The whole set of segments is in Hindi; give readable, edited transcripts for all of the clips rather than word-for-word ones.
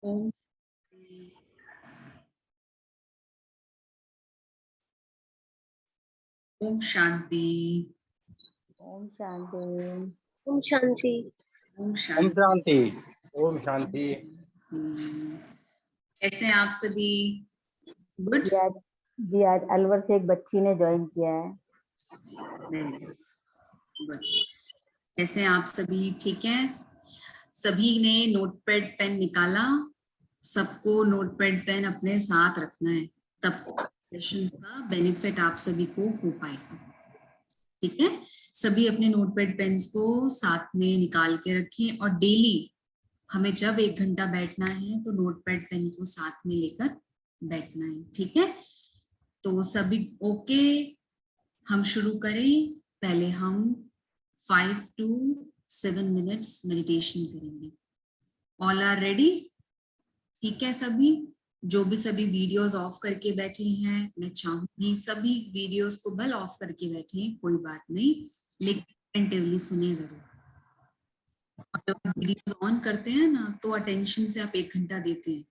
ओम ओम शांति। ओम शांति। ओम शांति। ओम ओम शांति। शांति। ओम शांति। कैसे हैं आप सभी? गुड। जी आज अलवर से एक बच्ची ने ज्वाइन किया है। गुड। कैसे हैं आप सभी? ठीक है। सभी ने नोटपैड पेन निकाला। सबको नोटपैड पेन अपने साथ रखना है, तब सेशंस का बेनिफिट आप सभी को हो पाएगा। ठीक है। सभी अपने नोटपैड पेन्स को साथ में निकाल के रखें और डेली हमें जब 1 घंटा बैठना है तो नोटपैड पेन को साथ में लेकर बैठना है। ठीक है। तो सभी ओके, हम शुरू करें। पहले हम 5 to 7 मिनट्स मेडिटेशन करेंगे। All are ready? ठीक है। सभी जो भी सभी वीडियोस ऑफ करके बैठे हैं, मैं चाहूंगी सभी वीडियोस को भले ऑफ करके बैठे, कोई बात नहीं, लेकिन अटेंटिवली सुने जरूर। और जब आप वीडियोस ऑन करते हैं ना तो अटेंशन से आप 1 घंटा देते हैं।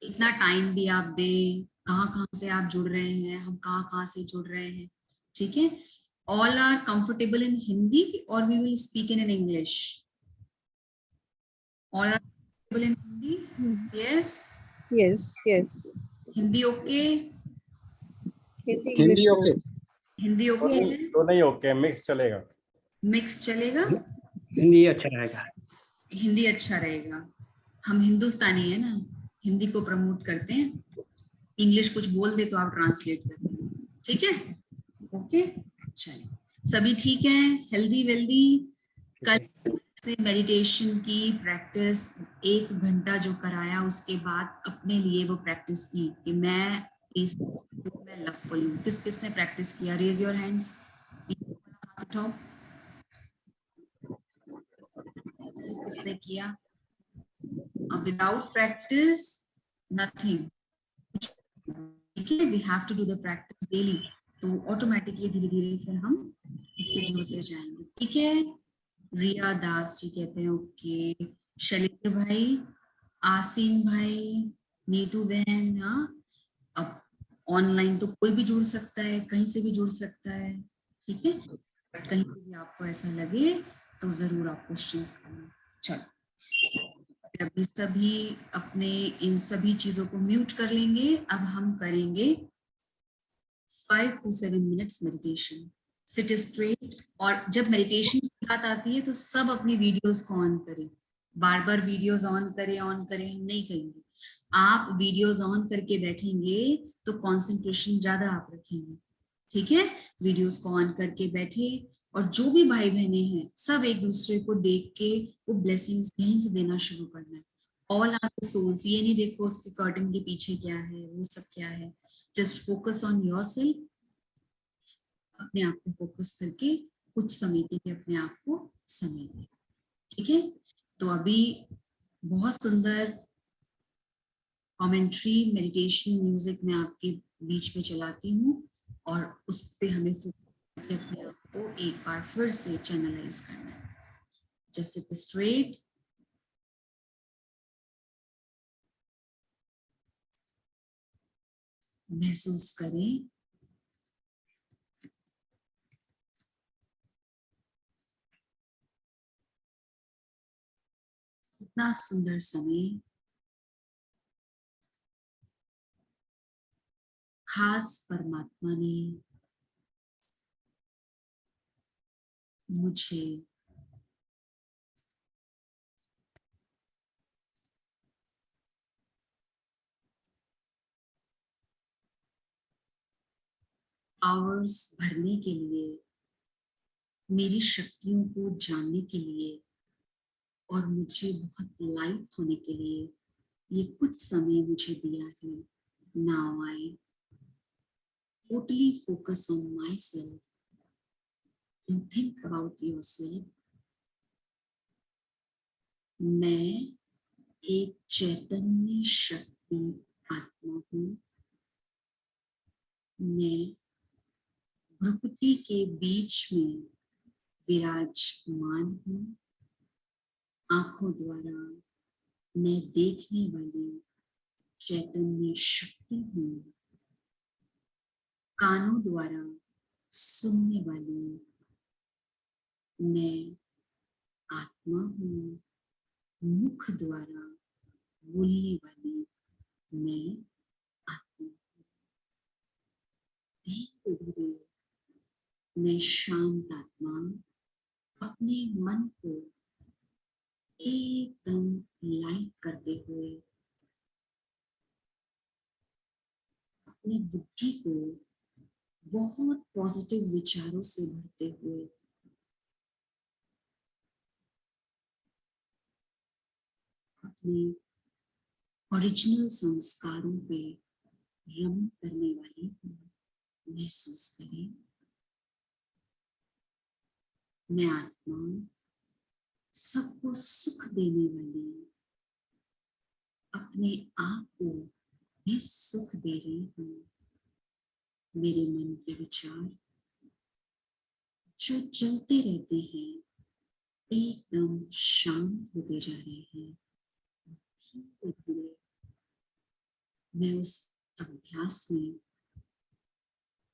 इतना टाइम भी आप दें, कहाँ से आप जुड़ रहे हैं, हम कहाँ से जुड़ रहे हैं। ठीक है। All are comfortable in Hindi और we will speak in English? All are comfortable in Hindi? Yes yes Hindi okay? Hindi okay. Hindi okay है? तो नहीं ओके, मिक्स चलेगा। मिक्स चलेगा? हिंदी अच्छा रहेगा। हिंदी अच्छा रहेगा। हम हिंदुस्तानी है ना, हिंदी को प्रमोट करते हैं। इंग्लिश कुछ बोल दे तो आप ट्रांसलेट कर दें। ठीक है। ओके चलिए। सभी ठीक है? Healthy wealthy? कल से मेडिटेशन की प्रैक्टिस 1 घंटा जो कराया उसके बाद अपने लिए वो प्रैक्टिस की कि मैं लवफुल हूँ। किस किसने प्रैक्टिस किया? Raise your hands. हाथ उठाओ। किस किसने किया? Without practice nothing. ठीक है। We have to do the practice daily, तो ऑटोमेटिकली धीरे धीरे फिर हम इससे जुड़ते जाएंगे। ठीक है। रिया दास जी कहते हैं ओके। शैलेंद्र भाई, आसिम भाई, नीतू बहन, हाँ अब ऑनलाइन तो कोई भी जुड़ सकता है, कहीं से भी जुड़ सकता है। ठीक है। बट कहीं पे भी आपको ऐसा लगे तो जरूर आप क्वेश्चंस करना। चलो अभी सभी अपने इन सभी चीजों को म्यूट कर लेंगे। अब हम करेंगे 5 to 7 minutes meditation. Seat straight. और जब मेडिटेशन की बात आती है तो सब अपनी वीडियोस को ऑन करें। बार बार वीडियोस ऑन करें हम नहीं कहेंगे। आप वीडियोस ऑन करके बैठेंगे तो कंसंट्रेशन ज्यादा आप रखेंगे। ठीक है। वीडियोस को ऑन करके बैठे और जो भी भाई बहने हैं सब एक दूसरे को देख के वो ब्लेसिंग्स यहीं से देना शुरू करना है। ऑल आर द सोल्स, ये नहीं देखो उसके कर्टन के पीछे क्या है, वो सब क्या है। Just focus on yourself. अपने आप पे फोकस करके कुछ समय के लिए अपने आप को समय दें। ठीक है। तो अभी बहुत सुंदर कमेंट्री मेडिटेशन म्यूजिक मैं आपके बीच में चलाती हूँ और उस पे हमें फोकस करके अपने आप को एक बार फिर से चैनलाइज करना है। Just sit straight. महसूस करें इतना सुंदर समय, खास परमात्मा ने मुझे आवर्स भरने के लिए, मेरी शक्तियों को जानने के लिए और मुझे बहुत लाइट होने के लिए ये कुछ समय मुझे दिया है। Now I totally focus on my self and think about your self. मैं एक चैतन्य शक्ति आत्मा हूँ। मैं प्रकृति के बीच में विराजमान हूँ। आंखों द्वारा मैं देखने वाली चैतन्य शक्ति हूँ, कानों द्वारा सुनने वाली मैं आत्मा हूँ, मुख द्वारा बोलने वाली मैं आत्मा हूँ। धीरे धीरे मैं शांत आत्मा अपने मन को एकदम लाइट करते हुए, अपनी बुद्धि को बहुत पॉजिटिव विचारों से भरते हुए अपने ओरिजिनल संस्कारों पे रमण करने वाली हूँ। महसूस करें, मैं आत्मा सबको सुख देने वाली अपने आप को मैं सुख दे रही हूँ। मेरे मन के विचार जो चलते रहते हैं एकदम शांत होते जा रहे हैं। धीरे धीरे मैं उस अभ्यास में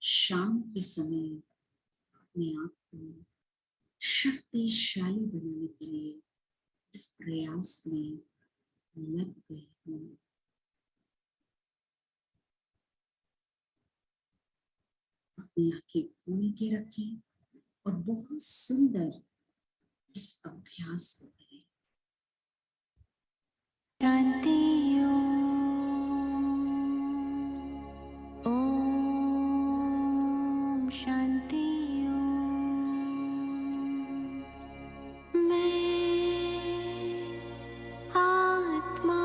शाम के समय अपने आप को शक्तिशाली बनाने के लिए इस प्रयास में लग गई हूँ। अपनी आंखें खोल के रखें और बहुत सुंदर इस अभ्यास को करें। शांति ओम शांति मैं आत्मा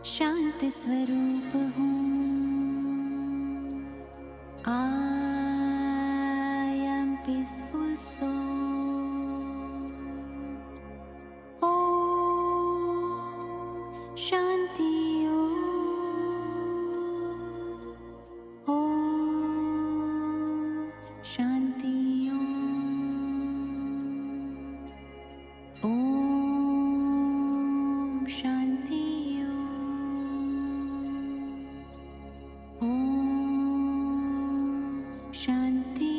शांति स्वरूप हूँ। I am peaceful soul. Om Shanti Om Shanti Om Shanti Om Shanti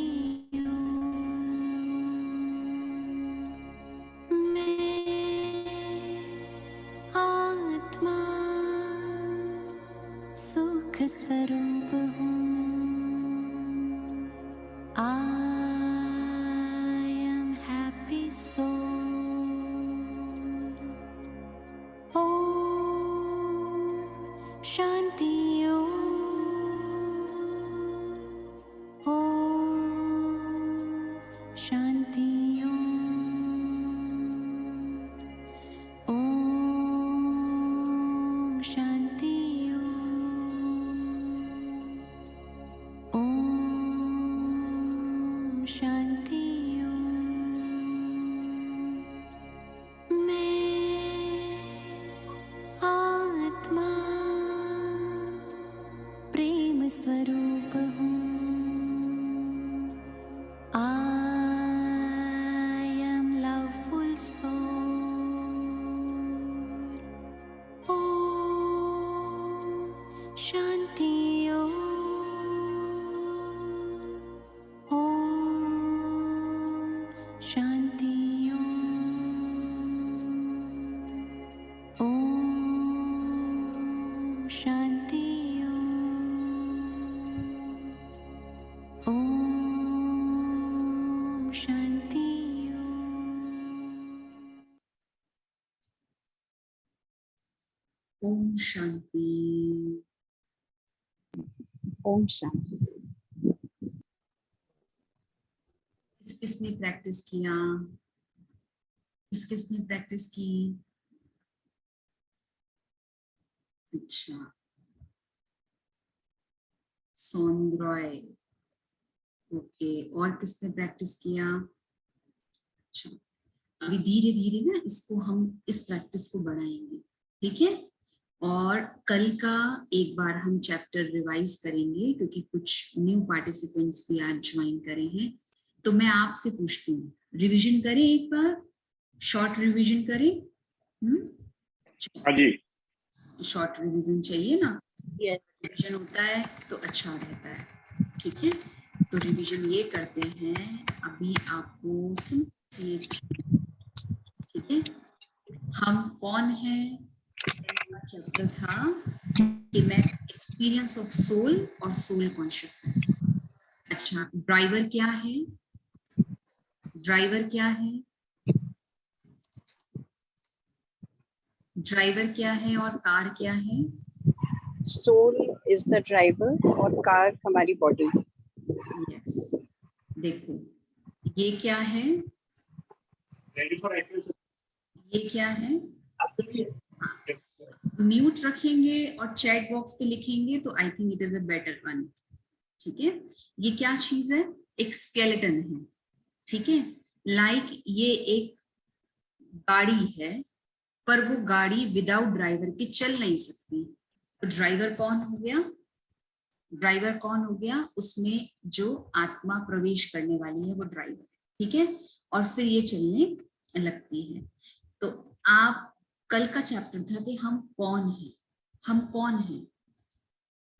स्वरूप हूँ। I am happy soul. Om Shanti Om Shanti Om Shanti शांति मैं आत्मा प्रेम स्वरूप हूँ। I am loveful soul. Om Shanti Shanti Om Shanti Om Shanti Om Shanti. Om Shanti. किसने प्रैक्टिस किया? किसने प्रैक्टिस की? अच्छा, सौंद्रॉय। ओके, और किसने प्रैक्टिस किया? अच्छा, अभी धीरे धीरे ना इसको हम इस प्रैक्टिस को बढ़ाएंगे, ठीक है? और कल का एक बार हम चैप्टर रिवाइज करेंगे क्योंकि कुछ न्यू पार्टिसिपेंट्स भी आज ज्वाइन करे हैं। तो मैं आपसे पूछती हूँ, रिवीजन करें, एक बार शॉर्ट रिवीजन करें। हाँ जी। शॉर्ट रिवीजन चाहिए ना, Yes. रिवीजन होता है तो अच्छा रहता है, ठीक है। तो रिवीजन ये करते हैं अभी आपको सिंपल सी एक चीज, ठीक है। हम कौन है, चैप्टर था कि मैं एक्सपीरियंस ऑफ सोल और सोल कॉन्शियसनेस। अच्छा, ड्राइवर क्या है, ड्राइवर क्या है, ड्राइवर क्या है और कार क्या है। Soul is the driver और car हमारी body. यस, देखो ये क्या है, ये क्या है, म्यूट रखेंगे और चैट बॉक्स पे लिखेंगे तो I think it is a better one, ठीक है। ये क्या चीज है, एक स्केलेटन है, ठीक है। लाइक ये एक गाड़ी है, पर वो गाड़ी विदाउट ड्राइवर के चल नहीं सकती। तो ड्राइवर कौन हो गया, ड्राइवर कौन हो गया, उसमें जो आत्मा प्रवेश करने वाली है वो ड्राइवर, ठीक है। और फिर ये चलने लगती है। तो आप, कल का चैप्टर था कि हम कौन हैं, हम कौन हैं,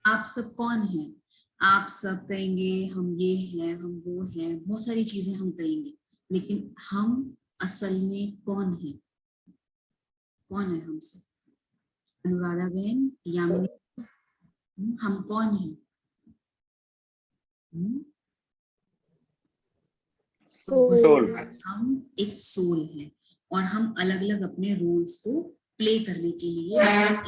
आप सब कौन हैं। आप सब कहेंगे हम ये हैं, हम वो हैं, बहुत सारी चीजें हम कहेंगे, लेकिन हम असल में कौन है, कौन है हम सब। अनुराधा बहन, यामिनी, हम कौन हैं। सोल। हम एक सोल हैं और हम अलग अलग अपने रोल्स को प्ले करने के लिए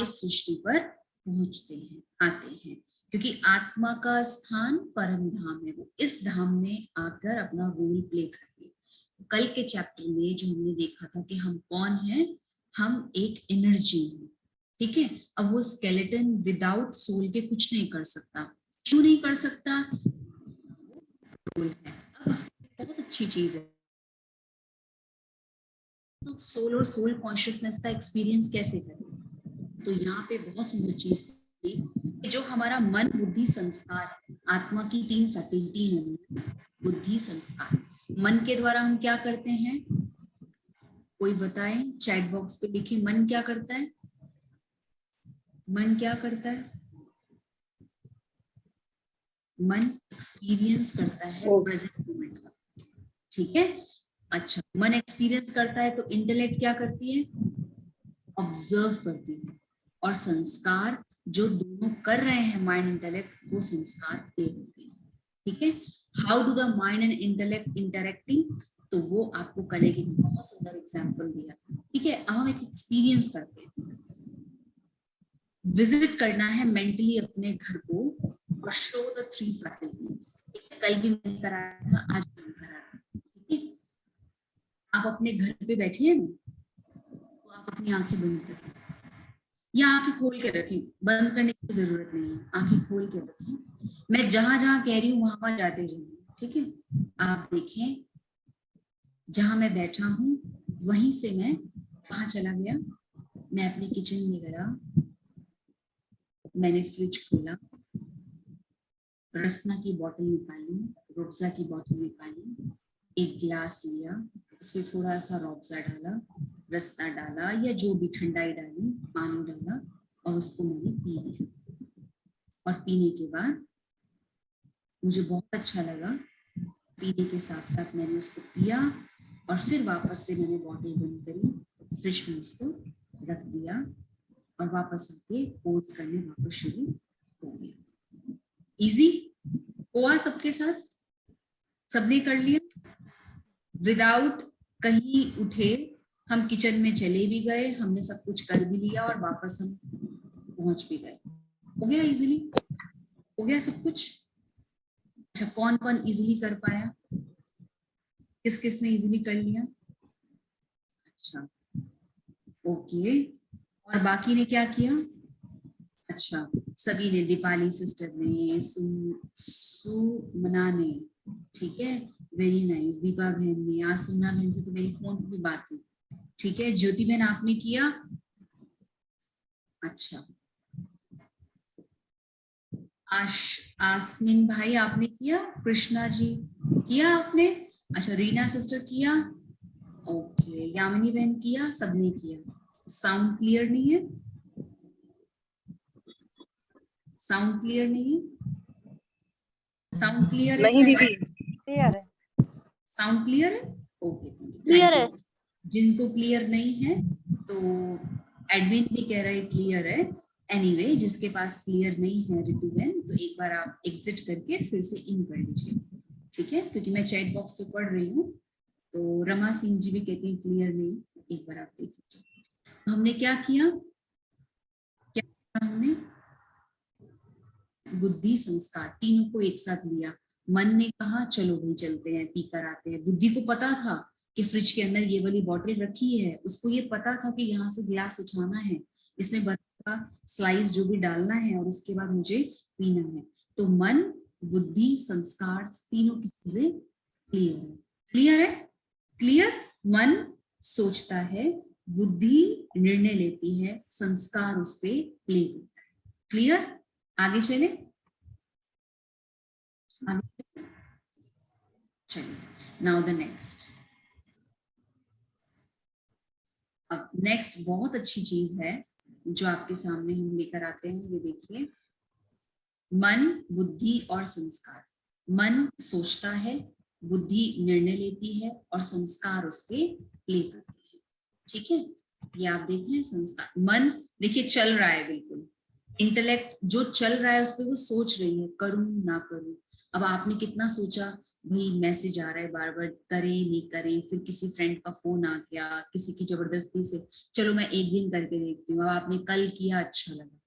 इस सृष्टि पर पहुंचते हैं, आते हैं, क्योंकि आत्मा का स्थान परम धाम है। वो इस धाम में आकर अपना रोल प्ले करती है। कल के चैप्टर में जो हमने देखा था कि हम कौन हैं, हम एक एनर्जी हैं, ठीक है। अब वो स्केलेटन विदाउट सोल के कुछ नहीं कर सकता। क्यों नहीं कर सकता, रोल है। अब इसकी बहुत अच्छी चीज है, तो सोल और सोल कॉन्शियसनेस का एक्सपीरियंस कैसे करें। तो यहाँ पे बहुत सुंदर चीज थी कि जो हमारा मन, बुद्धि, संस्कार है, आत्मा की 3 फैकल्टी है, बुद्धि, संस्कार। मन के द्वारा हम क्या करते हैं, कोई बताए, चैट बॉक्स पे लिखे, मन क्या करता है, मन क्या करता है। मन एक्सपीरियंस करता है प्रेजेंट मोमेंट का, ठीक है। अच्छा, मन एक्सपीरियंस करता है तो इंटेलेक्ट क्या करती है, ऑब्जर्व करती है। और संस्कार जो दोनों कर रहे हैं, माइंड इंटेलेक्ट, वो संस्कार प्ले होते हैं, ठीक है। How do the mind and intellect interacting, तो वो आपको कल एक बहुत सुंदर एग्जांपल दिया था, ठीक है। अब हम एक एक्सपीरियंस करते हैं, विजिट करना है मेंटली अपने घर को और शो द 3 फैकल्टीज। कल भी मैंने कराया था, आज भी करा था, ठीक है। आप अपने घर पे बैठे हैं ना, तो आप अपनी आंखें बंद करें या आंखें खोल के रखें, बंद करने की जरूरत नहीं है, आंखें खोल के रखें। मैं जहां जहां कह रही हूँ वहां वहां जाते जाइए, ठीक है। आप देखें जहां मैं बैठा हूं वहीं से मैं कहाँ चला गया, मैं अपने किचन में गया, मैंने फ्रिज खोला, रसना की बोतल निकाली, रूअफ़ज़ा की बोतल निकाली, एक गिलास लिया, उसमें थोड़ा सा रूअफ़ज़ा डाला, रसना डाला या जो भी ठंडाई डाली, पानी डाला और उसको मैंने पी लिया। और पीने के बाद मुझे बहुत अच्छा लगा, पीने के साथ साथ मैंने उसको पिया और फिर वापस से मैंने बॉटल बंद करी, फ्रिज में उसको रख दिया और वापस आके पोर्स करने वापस शुरू हो गया। इजी हुआ सबके साथ, सबने कर लिया विदाउट कहीं उठे। हम किचन में चले भी गए, हमने सब कुछ कर भी लिया और वापस हम पहुंच भी गए। हो गया, इजीली हो गया सब कुछ। अच्छा, कौन कौन इजीली कर पाया, किस किस ने इजीली कर लिया। अच्छा, ओके। और बाकी ने क्या किया। अच्छा, सभी ने, दीपाली सिस्टर ने, सुमना ने, ठीक है, वेरी नाइस। दीपा बहन ने, आज सुमना बहन से तो मेरी फोन पे भी बात हुई, ठीक है। ज्योति बहन आपने किया। अच्छा, आसमिन भाई आपने किया, कृष्णा जी किया आपने, अच्छा रीना सिस्टर किया, ओके, यामिनी बहन किया, सबने किया। साउंड क्लियर नहीं है? साउंड क्लियर नहीं है? साउंड क्लियर है? नहीं दीदी, क्लियर है। साउंड क्लियर है? ओके, क्लियर है। जिनको क्लियर नहीं है तो एडमिन भी कह रहे क्लियर है। एनीवे, जिसके पास क्लियर नहीं है रितुबेन, तो एक बार आप एग्जिट करके फिर से इन कर लीजिए, ठीक है? क्योंकि मैं चैट बॉक्स पे पढ़ रही हूँ, तो रमा सिंह जी भी कहते हैं क्लियर नहीं। एक बार आप देख लीजिए। हमने क्या किया? क्या किया हमने? बुद्धि संस्कार तीनों को एक साथ लिया। मन ने कहा चलो भाई चलते हैं, पी कर आते हैं। बुद्धि को पता था कि फ्रिज के अंदर ये वाली बॉटल रखी है, उसको ये पता था कि यहाँ से ग्लास उठाना है, इसमें बर्फ का स्लाइस जो भी डालना है और उसके बाद मुझे पीना है। तो मन, बुद्धि, संस्कार, तीनों की चीजें क्लियर है। क्लियर है? क्लियर? मन सोचता है, बुद्धि निर्णय लेती है, संस्कार उस पे प्ले करता है। क्लियर? आगे चले, आगे चलिए। Now the next. अब नेक्स्ट बहुत अच्छी चीज है जो आपके सामने हम लेकर आते हैं, ये देखिए। मन, बुद्धि और संस्कार। मन सोचता है, बुद्धि निर्णय लेती है और संस्कार उस पे प्ले करते हैं, ठीक है? ये आप देख रहे हैं संस्कार। मन देखिए चल रहा है, बिल्कुल इंटेलेक्ट जो चल रहा है उस पर वो सोच रही है, करूं ना करूं। अब आपने कितना सोचा, भाई मैसेज आ रहा है बार बार, करें नहीं करें, फिर किसी फ्रेंड का फोन आ गया, किसी की जबरदस्ती से चलो मैं एक दिन करके देखती हूँ। अब आपने कल किया, अच्छा लगा,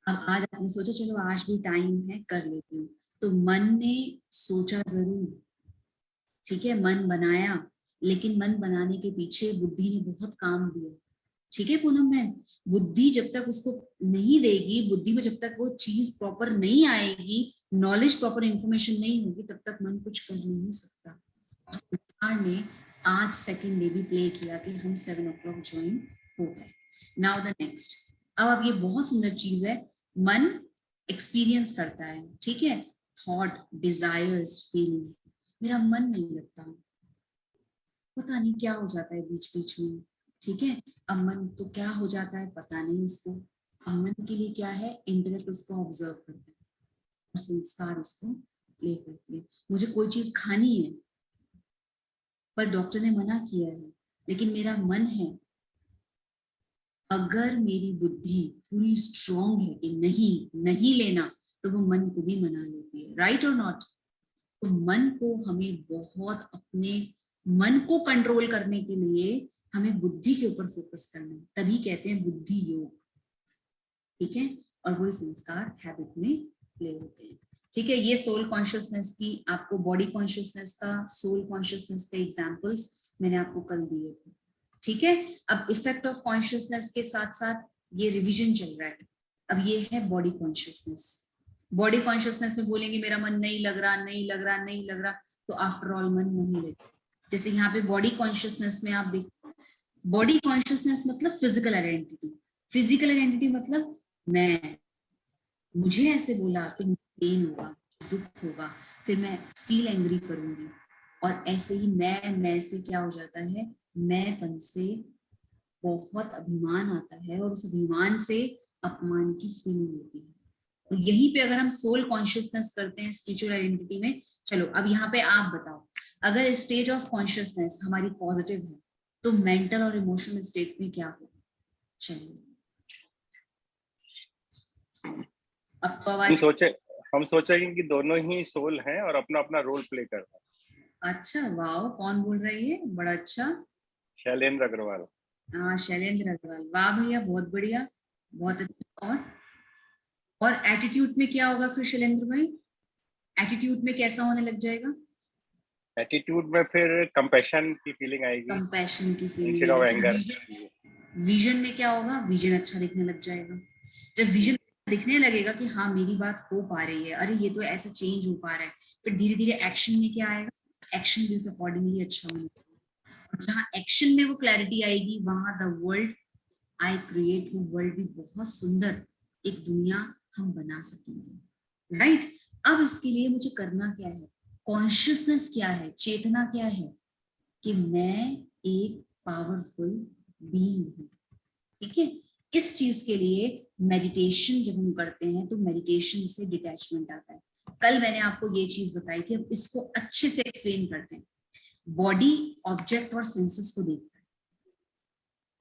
अब आज आपने सोचा चलो आज भी टाइम है कर लेती हूँ। तो मन ने सोचा जरूर, ठीक है, मन बनाया, लेकिन मन बनाने के पीछे बुद्धि ने बहुत काम दिया, ठीक है पूनम बहन? बुद्धि जब तक उसको नहीं देगी, बुद्धि में जब तक वो चीज प्रॉपर नहीं आएगी, नॉलेज प्रॉपर इंफॉर्मेशन नहीं होगी, तब तक मन कुछ कर नहीं सकता। और संस्कार ने आज सेकंड डे भी प्ले किया कि हम 7 o'clock ज्वाइन हो गए। Now the next. अब ये बहुत सुंदर चीज है, मन एक्सपीरियंस करता है, ठीक है, थॉट, डिजायर्स, फीलिंग। मेरा मन नहीं लगता, पता नहीं क्या हो जाता है बीच बीच में, ठीक है? अब मन तो क्या हो जाता है पता नहीं इसको। अब मन के लिए क्या है, इंटेलेक्ट उसको ऑब्जर्व करता है और संस्कार उसको प्ले करती है। मुझे कोई चीज खानी है पर डॉक्टर ने मना किया है, लेकिन मेरा मन है, अगर मेरी बुद्धि पूरी स्ट्रॉन्ग है कि नहीं नहीं लेना, तो वो मन को भी मना लेती है, राइट और नॉट? तो मन को हमें बहुत अपने मन को कंट्रोल करने के लिए हमें बुद्धि के ऊपर फोकस करना है, तभी कहते हैं बुद्धि योग, ठीक है? और वही संस्कार हैबिट में प्ले होते हैं, ठीक है? ये सोल कॉन्शियसनेस की, आपको बॉडी कॉन्शियसनेस का, सोल कॉन्शियसनेस के एग्जांपल्स मैंने आपको कल दिए थे, ठीक है? अब इफेक्ट ऑफ कॉन्शियसनेस के साथ साथ ये रिवीजन चल रहा है। अब ये है बॉडी कॉन्शियसनेस। बॉडी कॉन्शियसनेस में बोलेंगे मेरा मन नहीं लग रहा, नहीं लग रहा, नहीं लग रहा, तो आफ्टर ऑल मन नहीं लगेगा। जैसे यहाँ पे बॉडी कॉन्शियसनेस में आप देखो, बॉडी कॉन्शियसनेस मतलब फिजिकल आइडेंटिटी। फिजिकल आइडेंटिटी मतलब मैं, मुझे ऐसे बोला तो पेन होगा, दुख होगा, फिर मैं फील एंग्री करूंगी, और ऐसे ही मैं से क्या हो जाता है, मैंपन से बहुत अभिमान आता है और उस अभिमान से अपमान की फीलिंग होती है। और यहीं पे अगर हम सोल कॉन्शियसनेस करते हैं स्पिरिचुअल आइडेंटिटी में, चलो अब यहाँ पे आप बताओ, अगर स्टेट ऑफ कॉन्शियसनेस हमारी पॉजिटिव है तो मेंटल और इमोशनल स्टेट में क्या होगा? चलिए अब तो आवाज, हम सोचेंगे कि दोनों ही सोल हैं और अपना अपना रोल प्ले कर रहे हैं। अच्छा वाह, कौन बोल रही है? बड़ा अच्छा, शैलेंद्र अग्रवाल। हाँ शैलेंद्र अग्रवाल, वाह भैया बहुत बढ़िया, बहुत अच्छा। और एटीट्यूड में क्या होगा फिर शैलेंद्र भाई? एटीट्यूड में कैसा होने लग जाएगा? एटीट्यूड में फिर कंपैशन की फीलिंग आएगी, कंपैशन की instead of feeling. Anger. Vision में क्या होगा? विजन अच्छा दिखने लग जाएगा। जब विजन दिखने लगेगा कि हाँ मेरी बात हो पा रही है, अरे ये तो ऐसा चेंज हो पा रहा है, फिर धीरे धीरे एक्शन में क्या आएगा? एक्शन भी उस अकॉर्डिंगली अच्छा होने लगेगा। और जहाँ एक्शन में वो क्लैरिटी आएगी, वहां द वर्ल्ड आई क्रिएट, वो वर्ल्ड भी बहुत सुंदर एक दुनिया हम बना सकेंगे, राइट? अब इसके लिए मुझे करना क्या है? कॉन्शियसनेस क्या है, चेतना क्या है कि मैं एक पावरफुल बीइंग हूँ, ठीक है। इस चीज के लिए मेडिटेशन जब हम करते हैं तो मेडिटेशन से डिटैचमेंट आता है। कल मैंने आपको ये चीज बताई थी, अब इसको अच्छे से एक्सप्लेन करते हैं। बॉडी ऑब्जेक्ट और सेंसेस को देखता है।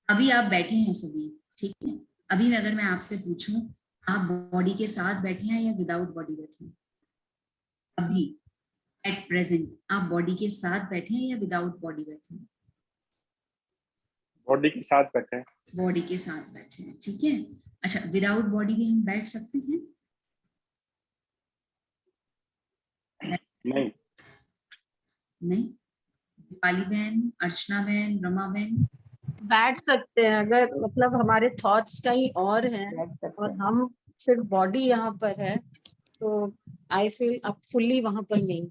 अभी आप बैठे हैं सभी, ठीक है। अभी अगर मैं आपसे पूछूं आप बॉडी के साथ बैठे हैं या विदाउट बॉडी बैठे हैं? अभी एट प्रेजेंट आप बॉडी के साथ बैठे हैं या विदाउट बॉडी बैठे हैं? बॉडी के साथ बैठे हैं। बॉडी के साथ बैठे हैं, ठीक है। अच्छा, विदाउट बॉडी भी हम बैठ सकते हैं? नहीं। नहीं। दीपाली बहन, अर्चना बहन, रमा बहन? बैठ सकते हैं अगर मतलब हमारे थॉट्स कहीं और हैं बैठ सकते और हैं। हम सिर्फ बॉडी यहाँ पर है तो आई फील अब फुल्ली वहां पर नहीं।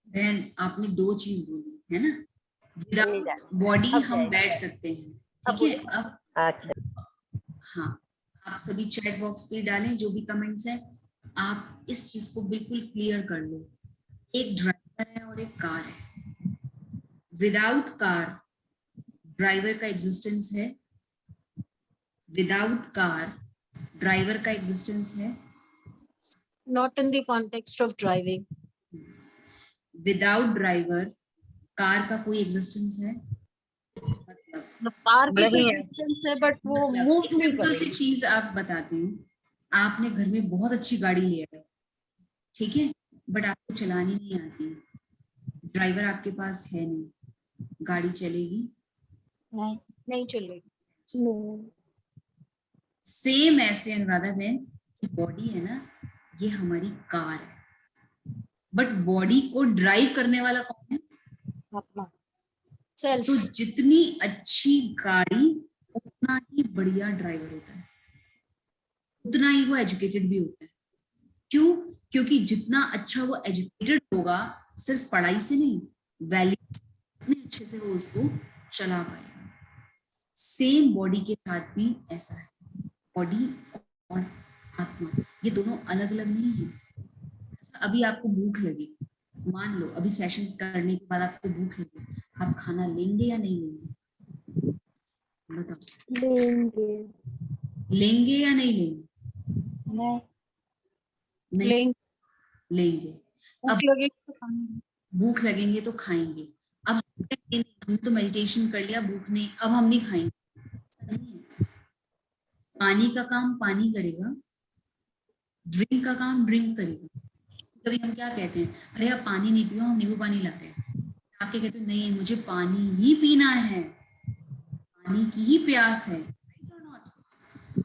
बहन आपने दो चीज बोली है ना, नहीं विदाउट जाना। बॉडी अब हम जाएंगे। बैठ सकते हैं, अब ठीक है। अब अच्छा, हाँ, आप सभी चैट बॉक्स पे डालें जो भी कमेंट्स है। आप इस चीज को बिल्कुल क्लियर कर लो। एक ड्राइवर है और एक कार है। विदाउट कार ड्राइवर का एग्जिस्टेंस है? विदाउट कार ड्राइवर का एग्जिस्टेंस है? Not in the context of driving. Without driver car का कोई एग्जिस्टेंस है? मतलब कार की नहीं है। एग्जिस्टेंस है बट वो मतलब मूव एक नहीं सिंपल सी करेगी। चीज आप बताती हूँ। आपने घर में बहुत अच्छी गाड़ी ले आए, ठीक है, बट आपको चलानी नहीं आती, ड्राइवर आपके पास है नहीं, गाड़ी चलेगी? नहीं चलेगी। सेम ऐसे अनुराधा बहन, बॉडी है ना, ये हमारी कार है, बट बॉडी को ड्राइव करने वाला कौन है? आत्मा, सेल्फ। तो जितनी अच्छी गाड़ी उतना ही बढ़िया ड्राइवर होता है, उतना ही वो एजुकेटेड भी होता है। क्यों? क्योंकि जितना अच्छा वो एजुकेटेड होगा, सिर्फ पढ़ाई से नहीं, वैल्यू उतने अच्छे से वो उसको चला पाएगा। सेम बॉडी के साथ भी ऐसा है। बॉडी और आत्मा ये दोनों अलग अलग नहीं है। अभी आपको भूख लगी, मान लो अभी सेशन करने के बाद आपको भूख लगी, आप खाना लेंगे या नहीं लेंगे? बताओ, लेंगे या नहीं लेंगे? नहीं लेंगे। अब भूख लगेंगे तो खाएंगे। अब हमने तो मेडिटेशन कर लिया, भूख नहीं, अब हम नहीं खाएंगे, नहीं है। पानी का काम पानी करेगा, ड्रिंक का काम ड्रिंक करेगा। कभी हम क्या कहते हैं, अरे आप पानी नहीं पियो, हम नींबू पानी ला रहे हैं। आप क्या कहते हैं, नहीं मुझे पानी ही पीना है, पानी की ही प्यास है।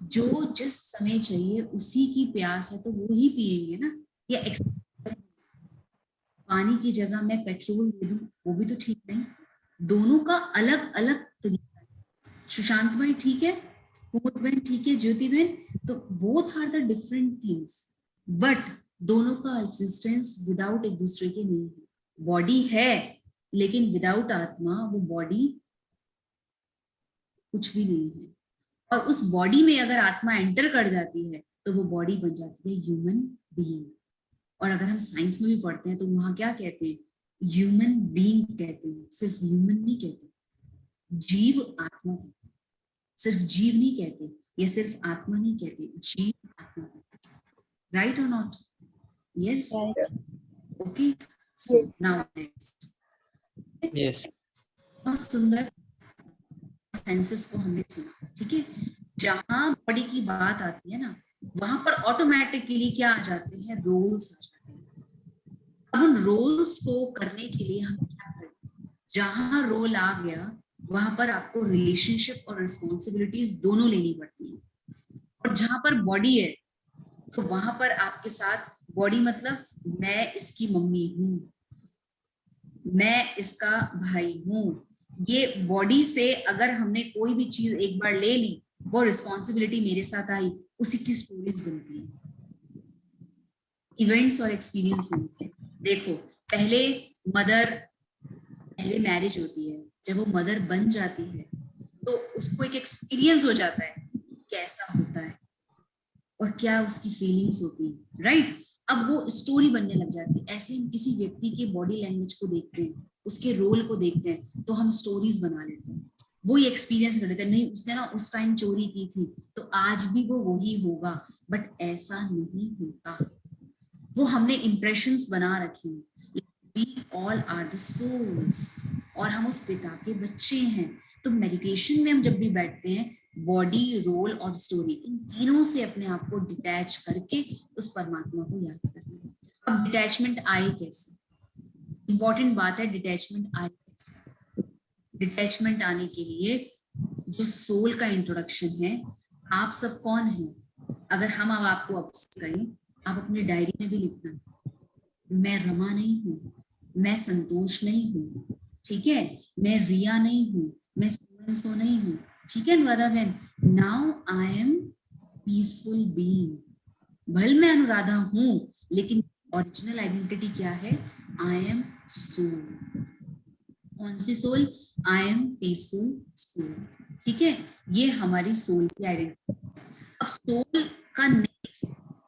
जो जिस समय चाहिए उसी की प्यास है तो वो ही पिएंगे ना। या पानी की जगह मैं पेट्रोल दे दूं वो भी तो ठीक नहीं। दोनों का अलग अलग तरीका है। सुशांत भाई ठीक है, कुमुद बहन ठीक है, ज्योति बहन, तो both are the different things, but दोनों का एग्जिस्टेंस विदाउट एक दूसरे के नहीं है। बॉडी है लेकिन विदाउट आत्मा वो बॉडी कुछ भी नहीं है। और उस बॉडी में अगर आत्मा एंटर कर जाती है तो वो बॉडी बन जाती है ह्यूमन बीइंग। और अगर हम साइंस में भी पढ़ते हैं तो वहां क्या कहते हैं, ह्यूमन बीइंग कहते हैं, सिर्फ ह्यूमन नहीं कहते, जीव आत्मा कहते हैं। सिर्फ जीव नहीं कहते या सिर्फ आत्मा नहीं कहते, जीव आत्मा कहते हैं। राइट और not? Yes, okay. So now next, yes, बहुत सुंदर सेंसेस को हमने सुना, ठीक है। जहां बॉडी की बात आती है ना, वहां पर ऑटोमेटिकली क्या आ जाते हैं, रोल्स आ जाते हैं। अब उन रोल्स को करने के लिए हम क्या करें, जहां रोल आ गया वहां पर आपको रिलेशनशिप और रिस्पॉन्सिबिलिटीज दोनों लेनी पड़ती है। और जहां पर बॉडी है तो वहां पर आपके साथ बॉडी मतलब मैं इसकी मम्मी हूं, मैं इसका भाई हूं। ये बॉडी से अगर हमने कोई भी चीज एक बार ले ली, वो रिस्पॉन्सिबिलिटी मेरे साथ आई, उसी की स्टोरीज बनती है, इवेंट्स और एक्सपीरियंस बनते हैं। देखो पहले मैरिज होती है, जब वो मदर बन जाती है तो उसको एक एक्सपीरियंस हो जाता है कैसा होता है और क्या उसकी फीलिंग्स होती है, राइट। अब वो स्टोरी बनने लग जाती है। ऐसे हम किसी व्यक्ति के बॉडी लैंग्वेज को देखते हैं, उसके रोल को देखते हैं तो हम स्टोरीज बना लेते हैं। वो ये एक्सपीरियंस कर लेते हैं, नहीं उसने ना उस टाइम चोरी की थी तो आज भी वो वही होगा, बट ऐसा नहीं होता। वो हमने इंप्रेशंस बना रखे हैं। We all are the souls, और हम उस पिता के बच्चे हैं। तो मेडिटेशन में हम जब भी बैठते हैं, बॉडी, रोल और स्टोरी, इन तीनों से अपने आप को डिटैच करके उस परमात्मा को याद करना है। अब डिटैचमेंट आए कैसे? इंपॉर्टेंट बात है, डिटैचमेंट आए कैसे? डिटैचमेंट आने के लिए जो सोल का इंट्रोडक्शन है, आप सब कौन हैं? अगर हम अब आपको अब कहें, आप अपने डायरी में भी लिखना, मैं रमा नहीं हूँ, मैं संतोष नहीं हूँ, ठीक है, मैं रिया नहीं हूँ, मैं सो नहीं हूँ, ठीक है अनुराधा बहन। Now I am peaceful being. भले मैं अनुराधा हूँ, लेकिन ओरिजिनल आइडेंटिटी क्या है? I am soul. कौन सी soul? I am peaceful soul, ठीक है। ये हमारी सोल की आइडेंटिटी। अब सोल का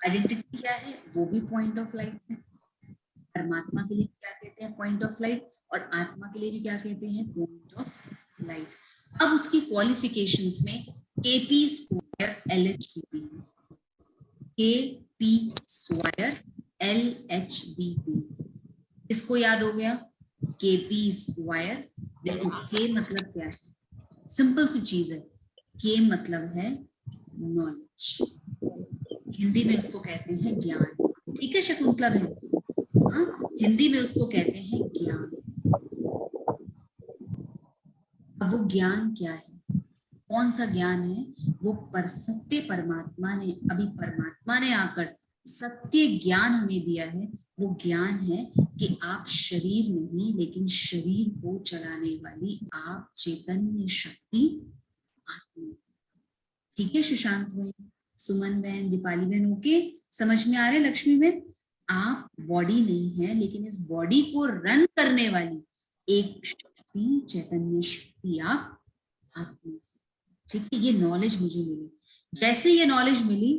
आइडेंटिटी क्या है? वो भी पॉइंट ऑफ लाइट है। परमात्मा के लिए क्या कहते हैं? Point of light. और आत्मा के लिए भी क्या कहते हैं? Point of light. अब उसकी क्वालिफिकेशंस में KP square LHBP, KP square LHBP, इसको याद हो गया? KP स्क्वायर, देखो K मतलब क्या है? सिंपल सी चीज है, K मतलब है नॉलेज, हिंदी में उसको कहते हैं ज्ञान, ठीक है शकुंतला बहन? हाँ, हिंदी में उसको कहते हैं ज्ञान। अब वो ज्ञान क्या है? कौन सा ज्ञान है? वो सत्य परमात्मा ने, अभी परमात्मा ने आकर सत्य ज्ञान हमें दिया है। वो ज्ञान है कि आप शरीर नहीं, लेकिन शरीर को चलाने वाली आप चैतन्य शक्ति आत्मा, ठीक है सुशांत भाई, सुमन बहन, दीपाली बहन, ओके, समझ में आ रहे? लक्ष्मी बहन, आप बॉडी नहीं है, लेकिन इस बॉडी को रन करने वाली एक शक्ति, चैतन्य शक्ति आप आत्मा, ठीक है। ये नॉलेज मुझे मिली। जैसे ये नॉलेज मिली,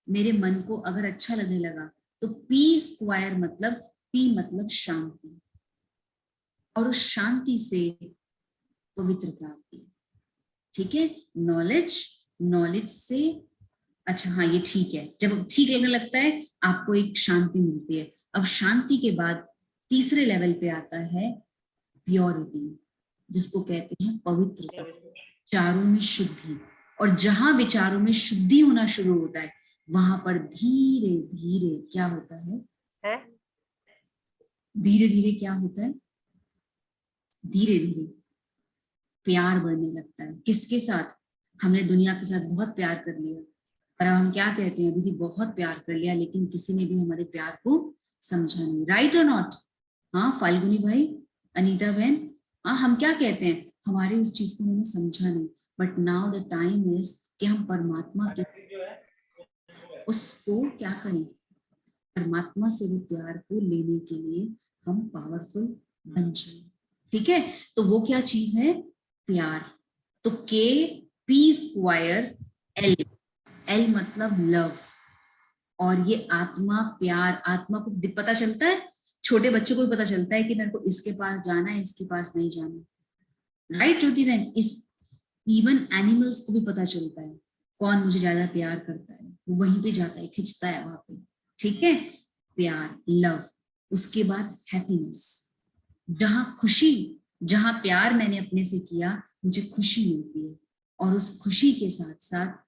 मेरे मन को अगर अच्छा लगने लगा, तो P स्क्वायर मतलब, P मतलब शांति, और उस शांति से पवित्रता आती है, ठीक है। नॉलेज से, अच्छा हाँ ये ठीक है, जब ठीक लगने लगता है आपको एक शांति मिलती है। अब शांति के बाद तीसरे लेवल पे आता है प्योरिटी, जिसको कहते हैं पवित्रता, विचारों में शुद्धि। और जहां विचारों में शुद्धि होना शुरू होता है, वहां पर धीरे धीरे क्या होता है? धीरे धीरे क्या होता है? धीरे धीरे प्यार बढ़ने लगता है। किसके साथ? हमने दुनिया के साथ बहुत प्यार कर लिया, और अब हम क्या कहते हैं? दीदी बहुत प्यार कर लिया, लेकिन किसी ने भी हमारे प्यार को समझा नहीं, राइट और नॉट? हाँ फाल्गुनी भाई, अनीता बहन, हाँ हम क्या कहते हैं? हमारे उस चीज को उन्होंने समझा नहीं। But now the time is कि हम परमात्मा के उसको क्या करें? परमात्मा से वो प्यार को लेने के लिए हम पावरफुल बन जाए, ठीक है। तो वो क्या चीज है? प्यार। तो KP स्क्वायर L मतलब लव, और ये आत्मा प्यार। आत्मा को पता चलता है, छोटे बच्चों को भी पता चलता है कि मेरे को इसके पास जाना है, इसके पास नहीं जाना, राइट ज्योति बहन? इस इवन एनिमल्स को भी पता चलता है कौन मुझे ज्यादा प्यार करता है, वो वहीं पे जाता है, खिंचता है वहां पे, ठीक है। प्यार, लव। उसके बाद हैप्पीनेस, जहां खुशी, जहां प्यार मैंने अपने से किया, मुझे खुशी मिलती है, और उस खुशी के साथ साथ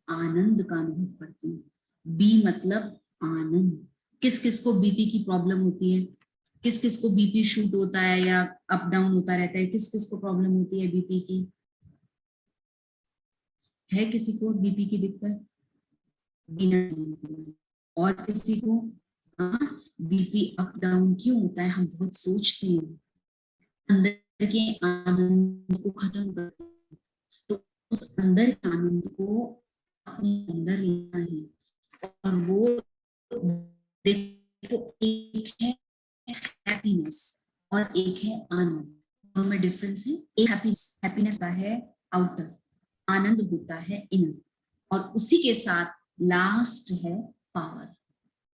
आनंद का अनुभव करती हूँ। B मतलब आनंद। किस किस को BP की प्रॉब्लम होती है? किस किस को BP शूट होता है या अप डाउन होता रहता है? किस किस को प्रॉब्लम होती है BP की? है किसी को BP की दिक्कत? और किसी को? हाँ, BP अप डाउन क्यों होता है? हम बहुत सोचते हैं, अंदर के आनंद को खत्म करते हैं। तो उस अंदर के आनंद को अपने अंदर लेना है, और वो देखो, एक है हैप्पीनेस और एक है आनंद, दोनों में डिफरेंस है। एक हैप्पीनेस का है आउटर, आनंद होता है इनर, और उसी के साथ लास्ट है पावर।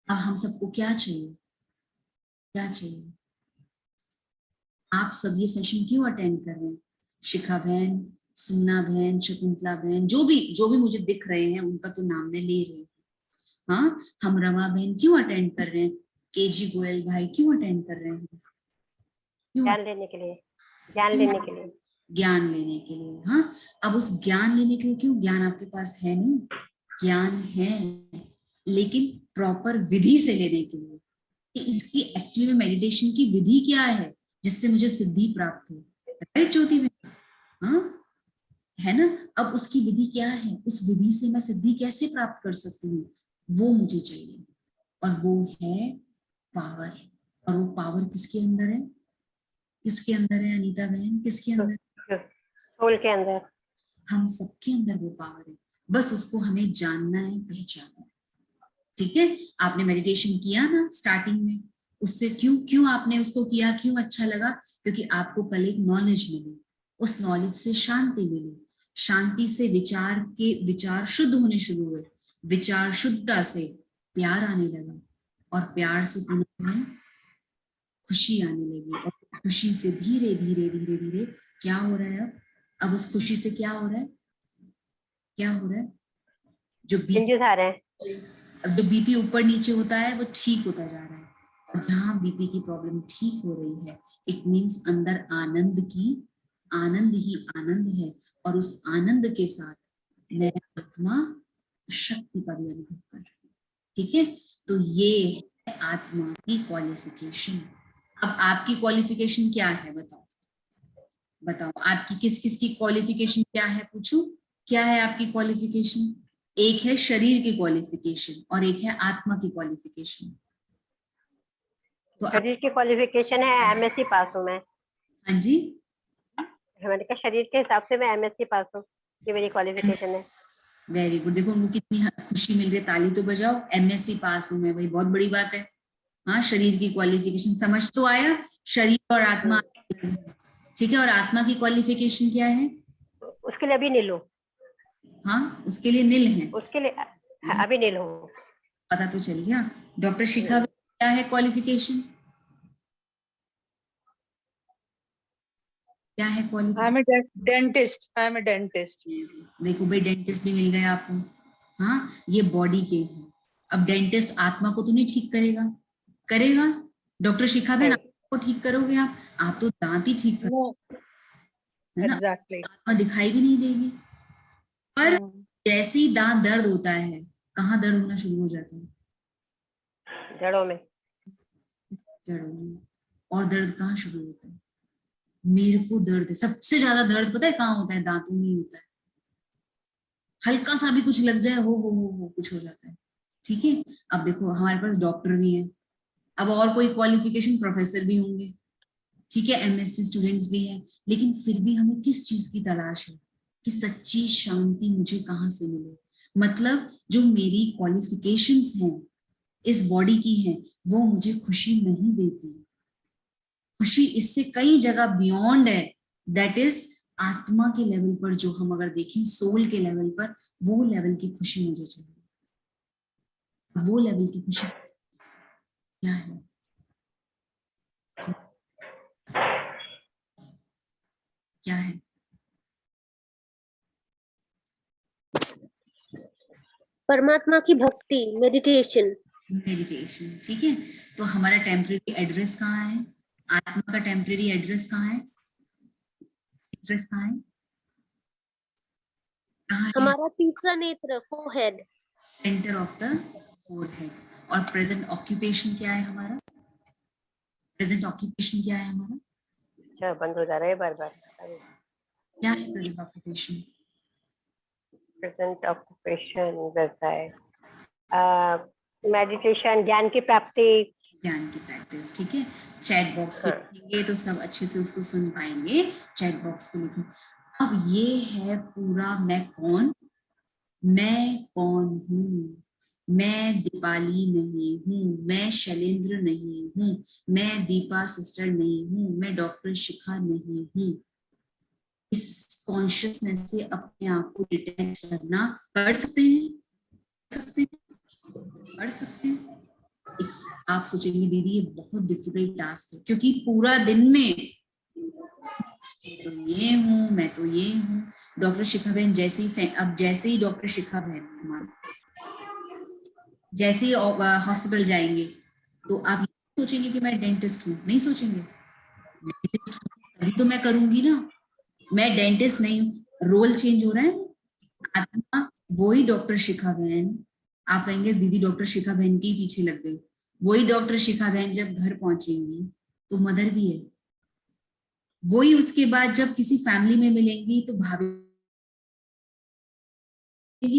अब हम सबको क्या चाहिए? क्या चाहिए? आप सब ये सेशन क्यों अटेंड कर रहे हैं? शिखा बहन, सुमना बहन, शकुंतला बहन, जो भी मुझे दिख रहे हैं उनका तो नाम मैं ले रही हूँ। हाँ, हम रमा बहन क्यों अटेंड कर रहे हैं, केजी गोयल भाई क्यों अटेंड कर रहे हैं, क्यों? ज्ञान लेने के लिए, ज्ञान लेने के लिए। ज्ञान लेने के लिए। हाँ, अब उस ज्ञान लेने के लिए क्यों, ज्ञान आपके पास है नहीं, ज्ञान है लेकिन प्रॉपर विधि से लेने के लिए कि इसकी एक्चुअली में मेडिटेशन की विधि क्या है जिससे मुझे सिद्धि प्राप्त हो, राइट ज्योति बहन? हाँ, है ना। अब उसकी विधि क्या है, उस विधि से मैं सिद्धि कैसे प्राप्त कर सकती हूँ, वो मुझे चाहिए, और वो है पावर। और वो पावर किसके अंदर है, किसके अंदर है अनीता बहन, किसके अंदर? सोल के अंदर। हम सबके अंदर वो पावर है, बस उसको हमें जानना है, पहचानना है। ठीक है, आपने मेडिटेशन किया ना स्टार्टिंग में, उससे क्यों आपने उसको किया, क्यों अच्छा लगा, क्योंकि आपको कल एक नॉलेज मिली, उस नॉलेज से शांति मिली, शांति से विचार शुद्ध होने शुरू हुए, विचार शुद्धता से प्यार आने लगा, और प्यार से पुनः खुशी आने लगी, और खुशी से धीरे धीरे धीरे धीरे क्या हो रहा है, अब उस खुशी से क्या हो रहा है, क्या हो रहा है, जो चेंजेस आ रहे हैं। अब जो बीपी ऊपर नीचे होता है वो ठीक होता जा रहा है, और जहां बीपी की प्रॉब्लम ठीक हो रही है, इट मीन्स अंदर आनंद ही आनंद है, और उस आनंद के साथ मैं आत्मा शक्ति का भी अनुभव कर रही हूँ। ठीक है, तो ये है आत्मा की क्वालिफिकेशन। अब आपकी क्वालिफिकेशन क्या है, बताओ आपकी किस किस की क्वालिफिकेशन क्या है, पूछो क्या है आपकी क्वालिफिकेशन? एक है शरीर की क्वालिफिकेशन और एक है आत्मा की क्वालिफिकेशन। तो शरीर की क्वालिफिकेशन है एमएससी पास हूँ मैं। हाँ जी, मैंने कहा शरीर के हिसाब से मैं एमएससी पास हूँ, ये मेरी क्वालिफिकेशन है। Very good. देखो उनको कितनी खुशी मिल रही है, ताली तो बजाओ। एमएससी पास हूँ मैं, भाई बहुत बड़ी बात है। हाँ, शरीर की क्वालिफिकेशन समझ तो आया, शरीर और आत्मा। ठीक है, और आत्मा की क्वालिफिकेशन क्या है? उसके लिए अभी नील हूँ। हाँ, उसके लिए नील है, उसके लिए अभी नील हूँ। पता तो चल गया। डॉक्टर शिखा क्या है क्वालिफिकेशन, क्या है क्वालिफिकेशन? I am dentist. देखो भाई, डेंटिस्ट भी मिल गए आपको। हाँ, ये बॉडी के हैं। अब डेंटिस्ट आत्मा को तो नहीं ठीक करेगा। डॉक्टर शिखा बहन, आपको ठीक करोगे आप तो दांत ही ठीक करोगे, है ना? आत्मा दिखाई भी नहीं देगी। पर जैसे ही दांत दर्द होता है, कहाँ दर्द होना शुरू हो जाता है? जड़ों में। जड़ों में। और दर्द कहाँ शुरू होता है? मेरे को दर्द है, सबसे ज्यादा दर्द पता है कहाँ होता है? दांतों में होता है। हल्का सा भी कुछ लग जाए, हो कुछ हो जाता है। ठीक है, अब देखो हमारे पास डॉक्टर भी है, अब और कोई क्वालिफिकेशन, प्रोफेसर भी होंगे, ठीक है, एमएससी स्टूडेंट्स भी हैं, लेकिन फिर भी हमें किस चीज की तलाश है कि सच्ची शांति मुझे कहाँ से मिले। मतलब जो मेरी क्वालिफिकेशंस हैं इस बॉडी की हैं, वो मुझे खुशी नहीं देती। खुशी इससे कई जगह बियॉन्ड है, दैट इज आत्मा के लेवल पर, जो हम अगर देखें सोल के लेवल पर, वो लेवल की खुशी मुझे चाहिए। वो लेवल की खुशी क्या है? क्या है? परमात्मा की भक्ति, मेडिटेशन। मेडिटेशन, ठीक है। तो हमारा टेम्परेरी एड्रेस कहाँ है? आत्मा का टेम्परेरी एड्रेस कहाँ है? एड्रेस कहाँ है? कहाँ है? हमारा तीसरा नेत्र, forehead. Centre of the forehead. और प्रेजेंट ऑक्यूपेशन क्या है हमारा? प्रेजेंट ऑक्यूपेशन क्या है हमारा? अच्छा, बंद हो जा रहा है बार बार। क्या है प्रेजेंट ऑक्यूपेशन? प्रेजेंट ऑक्यूपेशन वैसा है, मेडिटेशन, ज्ञान की प्राप्ति। ज्ञान की प्रैक्टिस, ठीक है। चैट बॉक्स पे लिखेंगे तो सब अच्छे से उसको सुन पाएंगे। चैट बॉक्स पे लिखें। अब ये है पूरा मैं कौन हूँ। मैं दीपाली नहीं हूँ, मैं शैलेंद्र नहीं हूँ, मैं दीपा सिस्टर नहीं हूँ, मैं डॉक्टर शिखा नहीं हूँ। इस कॉन्शियसनेस से अपने आप को डिटैच करना कर सकते हैं। आप सोचेंगे दीदी ये बहुत डिफिकल्ट टास्क है, क्योंकि पूरा दिन में तो ये हूँ, मैं तो ये हूँ। डॉक्टर शिखा बहन जैसे ही डॉक्टर शिखा बहन जैसे ही हॉस्पिटल जाएंगे तो आप सोचेंगे कि मैं डेंटिस्ट हूँ, नहीं सोचेंगे। डेंटिस्ट तभी तो मैं करूंगी ना, मैं डेंटिस्ट नहीं हूँ। रोल चेंज हो रहा है। आत्मा वही डॉक्टर शिखा बहन, आप कहेंगे दीदी डॉक्टर शिखा बहन के ही पीछे लग गई। वही डॉक्टर शिखा बहन जब घर पहुंचेंगी तो मदर भी है। वही उसके बाद जब किसी फैमिली में मिलेंगी तो भाभी,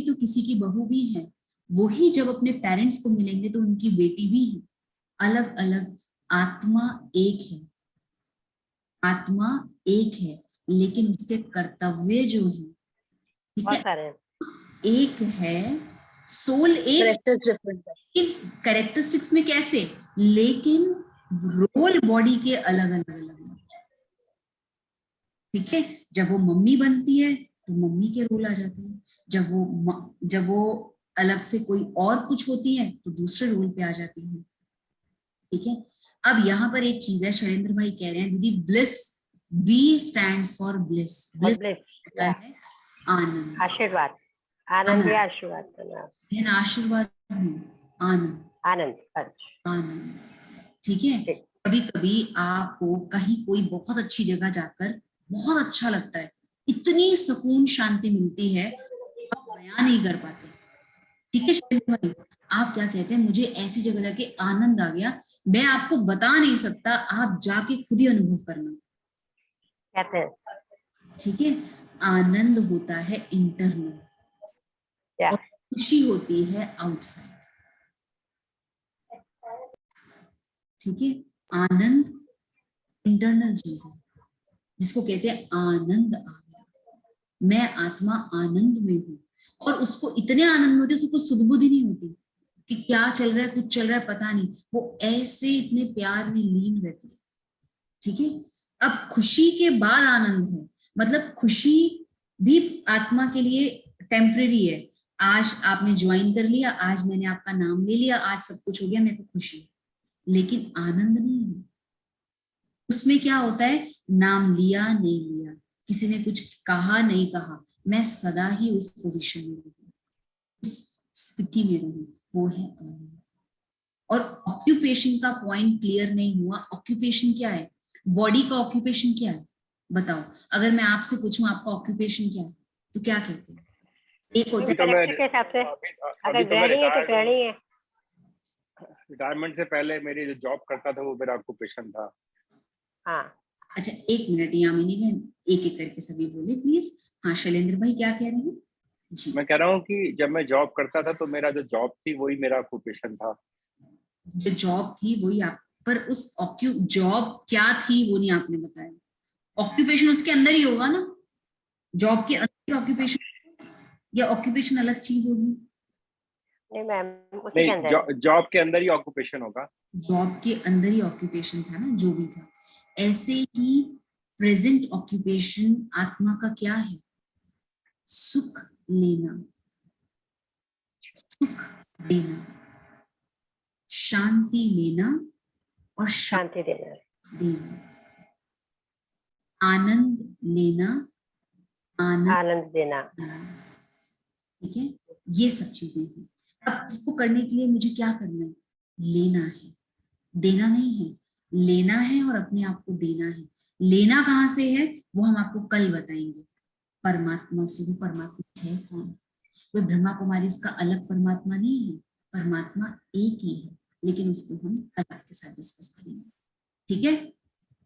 तो किसी की बहू भी है। वही जब अपने पेरेंट्स को मिलेंगे तो उनकी बेटी भी है। अलग अलग, आत्मा एक है, आत्मा एक है, लेकिन उसके कर्तव्य जो है, ठीक बहुत है, सारे हैं। एक है। सोल एक, Characters different है। कैरेक्टरिस्टिक्स में कैसे, लेकिन रोल बॉडी के अलग अलग अलग। ठीक है, जब वो मम्मी बनती है तो मम्मी के रोल आ जाते हैं। जब वो अलग से कोई और कुछ होती है तो दूसरे रोल पे आ जाती है। ठीक है, अब यहाँ पर एक चीज है, शैलेंद्र भाई कह रहे हैं दीदी bliss, B stands for bliss. Bliss होता है आनंद, आशीर्वाद, आनंद या आशीर्वाद का नाम। आशीर्वाद नहीं, आनंद, आनंद, अच्छा आनंद। ठीक है, कभी कभी आपको कहीं कोई बहुत अच्छी जगह जाकर बहुत अच्छा लगता है, इतनी सुकून शांति मिलती है आप बयान नहीं कर पाते। ठीक है शैलेंद्र भाई, आप क्या कहते हैं, मुझे ऐसी जगह जाके आनंद आ गया, मैं आपको बता नहीं सकता, आप जाके खुद ही अनुभव करना। कहते हैं। ठीक है, आनंद होता है इंटरनल क्या? और खुशी होती है आउटसाइड। ठीक है, आनंद इंटरनल चीज है जिसको कहते हैं आनंद आ गया, मैं आत्मा आनंद में हूं। और उसको इतने आनंद में होते, उसको सुध बुद्धि नहीं होती कि क्या चल रहा है, कुछ चल रहा है पता नहीं, वो ऐसे इतने प्यार में लीन रहती है। ठीक है, अब खुशी के बाद आनंद है, मतलब खुशी भी आत्मा के लिए टेम्परेरी है। आज आपने ज्वाइन कर लिया, आज मैंने आपका नाम ले लिया, आज सब कुछ हो गया, मेरे को खुशी है, लेकिन आनंद नहीं है। उसमें क्या होता है, नाम लिया नहीं लिया, किसी ने कुछ कहा नहीं कहा, मैं सदा ही उस पोजीशन में रहूं, उस स्थिति में रहूं, वो है आनंद। और ऑक्यूपेशन का पॉइंट क्लियर नहीं हुआ, ऑक्यूपेशन क्या है, बॉडी का ऑक्यूपेशन क्या है बताओ। अगर मैं आपसे पूछूं आपका ऑक्यूपेशन क्या है तो क्या कहते हैं? एक होता है कैरेक्टर के हिसाब से, अगर गृहिणी है तो गृहिणी है। रिटायरमेंट से पहले मेरी जो जॉब करता था वो मेरा ऑक्यूपेशन था। हाँ, अच्छा एक मिनट यामिनी बहन, एक एक करके सभी बोले प्लीज। हाँ शैलेंद्र भाई क्या कह रहे हैं जी? मैं कह रहा हूँ कि जब मैं जॉब करता था तो मेरा जो जॉब थी वही मेरा ऑक्यूपेशन था। जो जॉब थी वही आप, पर उस जॉब क्या थी वो नहीं आपने बताया। ऑक्यूपेशन उसके अंदर ही होगा ना, जॉब के अंदर ऑक्यूपेशन, या ऑक्यूपेशन अलग चीज होगी? नहीं मैम, उसी के अंदर। नहीं, जॉब के अंदर ही ऑक्यूपेशन होगा। जॉब के अंदर ही ऑक्यूपेशन था ना, जो भी था। ऐसे ही प्रेजेंट ऑक्यूपेशन आत्मा का क्या है? सुख लेना, सुख देना, शांति लेना और शांति देना, देना, आनंद लेना, आनंद देना। ठीक है, ये सब चीजें हैं। अब इसको करने के लिए मुझे क्या करना है? लेना है, देना नहीं है, लेना है और अपने आप को देना है। लेना कहाँ से है वो हम आपको कल बताएंगे। परमात्मा से, वो परमात्मा है कौन? कोई ब्रह्मा कुमारी इसका अलग परमात्मा नहीं है, परमात्मा एक ही है, लेकिन उसको हम कल आपके साथ डिस्कस करेंगे। ठीक है,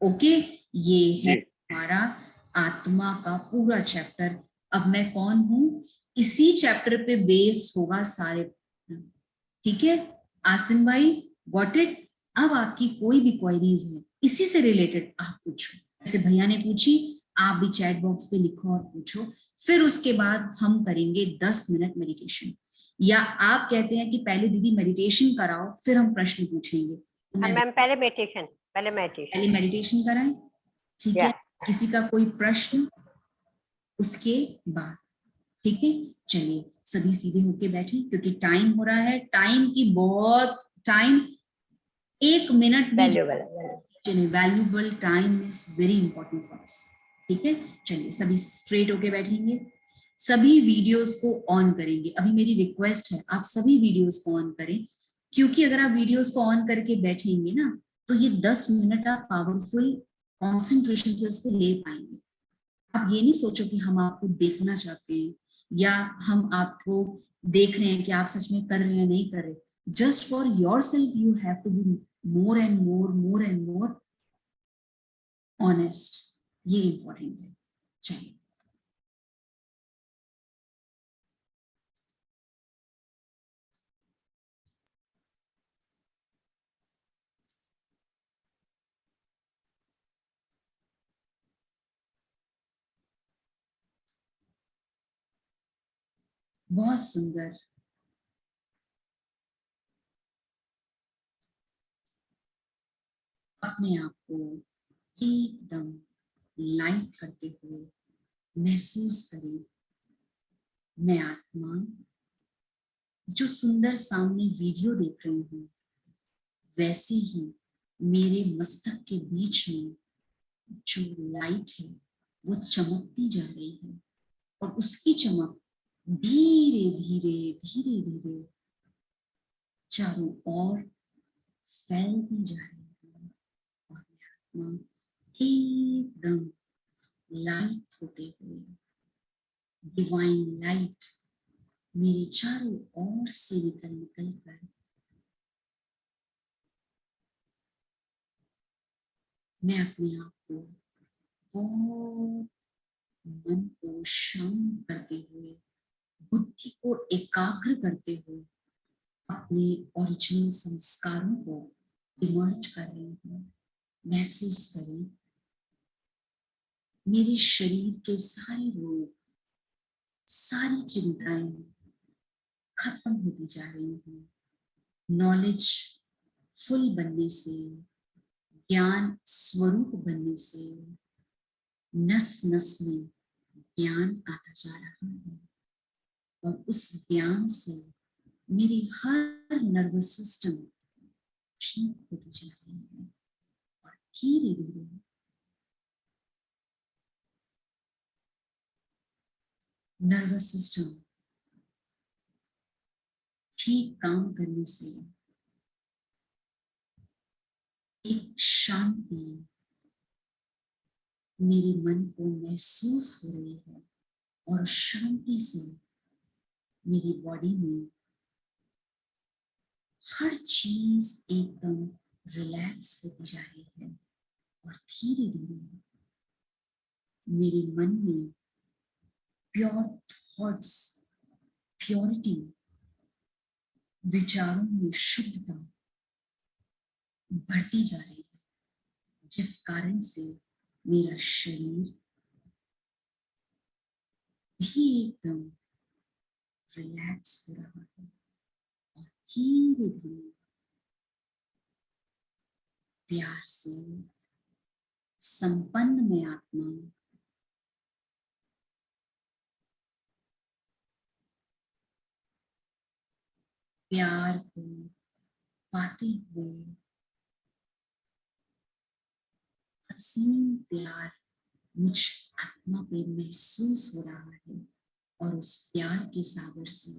ओके, ये है हमारा आत्मा का पूरा चैप्टर। अब मैं कौन हूं, इसी चैप्टर पे बेस होगा सारे। ठीक है आसिम भाई, गॉट इट? अब आपकी कोई भी क्वेरीज है इसी से रिलेटेड आप पूछो, जैसे भैया ने पूछी आप भी चैट बॉक्स पे लिखो और पूछो। फिर उसके बाद हम करेंगे 10 मिनट मेडिटेशन, या आप कहते हैं कि पहले दीदी मेडिटेशन कराओ फिर हम प्रश्न पूछेंगे, तो मैम पहले मेडिटेशन पहले मेडिटेशन कराएं। ठीक है, किसी का कोई प्रश्न उसके बाद? ठीक है, चलिए सभी सीधे होके बैठे क्योंकि टाइम हो रहा है, टाइम की बहुत, टाइम 1 मिनट भी valuable time is very important for us. ठीक है, चलिए सभी स्ट्रेट होके बैठेंगे, सभी वीडियोस को ऑन करेंगे। अभी मेरी रिक्वेस्ट है आप सभी वीडियोस को ऑन करें, क्योंकि अगर आप वीडियोस को ऑन करके बैठेंगे ना तो ये 10 मिनट आप पावरफुल कॉन्सेंट्रेशन से इसको ले पाएंगे। आप ये नहीं सोचो कि हम आपको देखना चाहते हैं या हम आपको देख रहे हैं कि आप सच में कर रहे हैं नहीं कर रहे। Just for yourself you have to be more and more honest, ये इंपॉर्टेंट है। चलिए बहुत सुंदर, अपने आप को एकदम लाइट करते हुए महसूस करें। मैं आत्मा जो सुंदर सामने वीडियो देख रही हूँ, वैसे ही मेरे मस्तक के बीच में जो लाइट है वो चमकती जा रही है और उसकी चमक धीरे धीरे चारों ओर फैलती जा रही है और मैं आत्मा एकदम लाइट होते हुए, डिवाइन लाइट मेरे चारों ओर से निकल कर मैं अपने आप को बहुत मन को शांत करते हुए, बुद्धि को एकाग्र करते हुए अपने ओरिजिनल संस्कारों को इमर्ज कर रही हूँ। महसूस करें मेरे शरीर के सारे रोग, सारी चिंताएं खत्म होती जा रही हैं। नॉलेज फुल बनने से, ज्ञान स्वरूप बनने से नस नस में ज्ञान आता जा रहा है और उस ज्ञान से मेरी हर नर्वस सिस्टम ठीक होती जा रही है और धीरे धीरे नर्वस सिस्टम ठीक काम करने से एक शांति मेरे मन को महसूस हो रही है और शांति से मेरी बॉडी में हर चीज एकदम रिलैक्स होती जा रही है और धीरे धीरे मेरे मन में प्योर थॉट्स, प्योरिटी, विचारों में शुद्धता बढ़ती जा रही है, जिस कारण से मेरा शरीर भी एकदम रिलैक्स हो रहा है और धीरे धीरे प्यार से संपन्न मैं आत्मा प्यार को पाते हुए, असीम प्यार मुझ आत्मा पे महसूस हो रहा है और उस प्यार के सागर से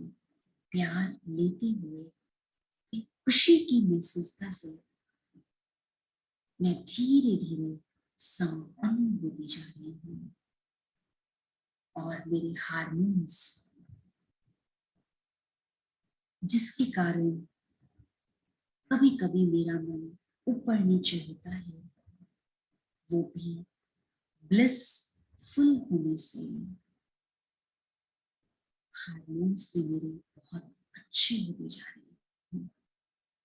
प्यार लेते हुए एक खुशी की महसूसता से मैं धीरे धीरे संपन्न होती जा रही हूँ और मेरे हार्मोन्स, जिसके कारण कभी कभी मेरा मन ऊपर नीचे होता है, वो भी ब्लिसफुल होने से हार्मोन्स भी मेरे बहुत अच्छे होते जा रहे हैं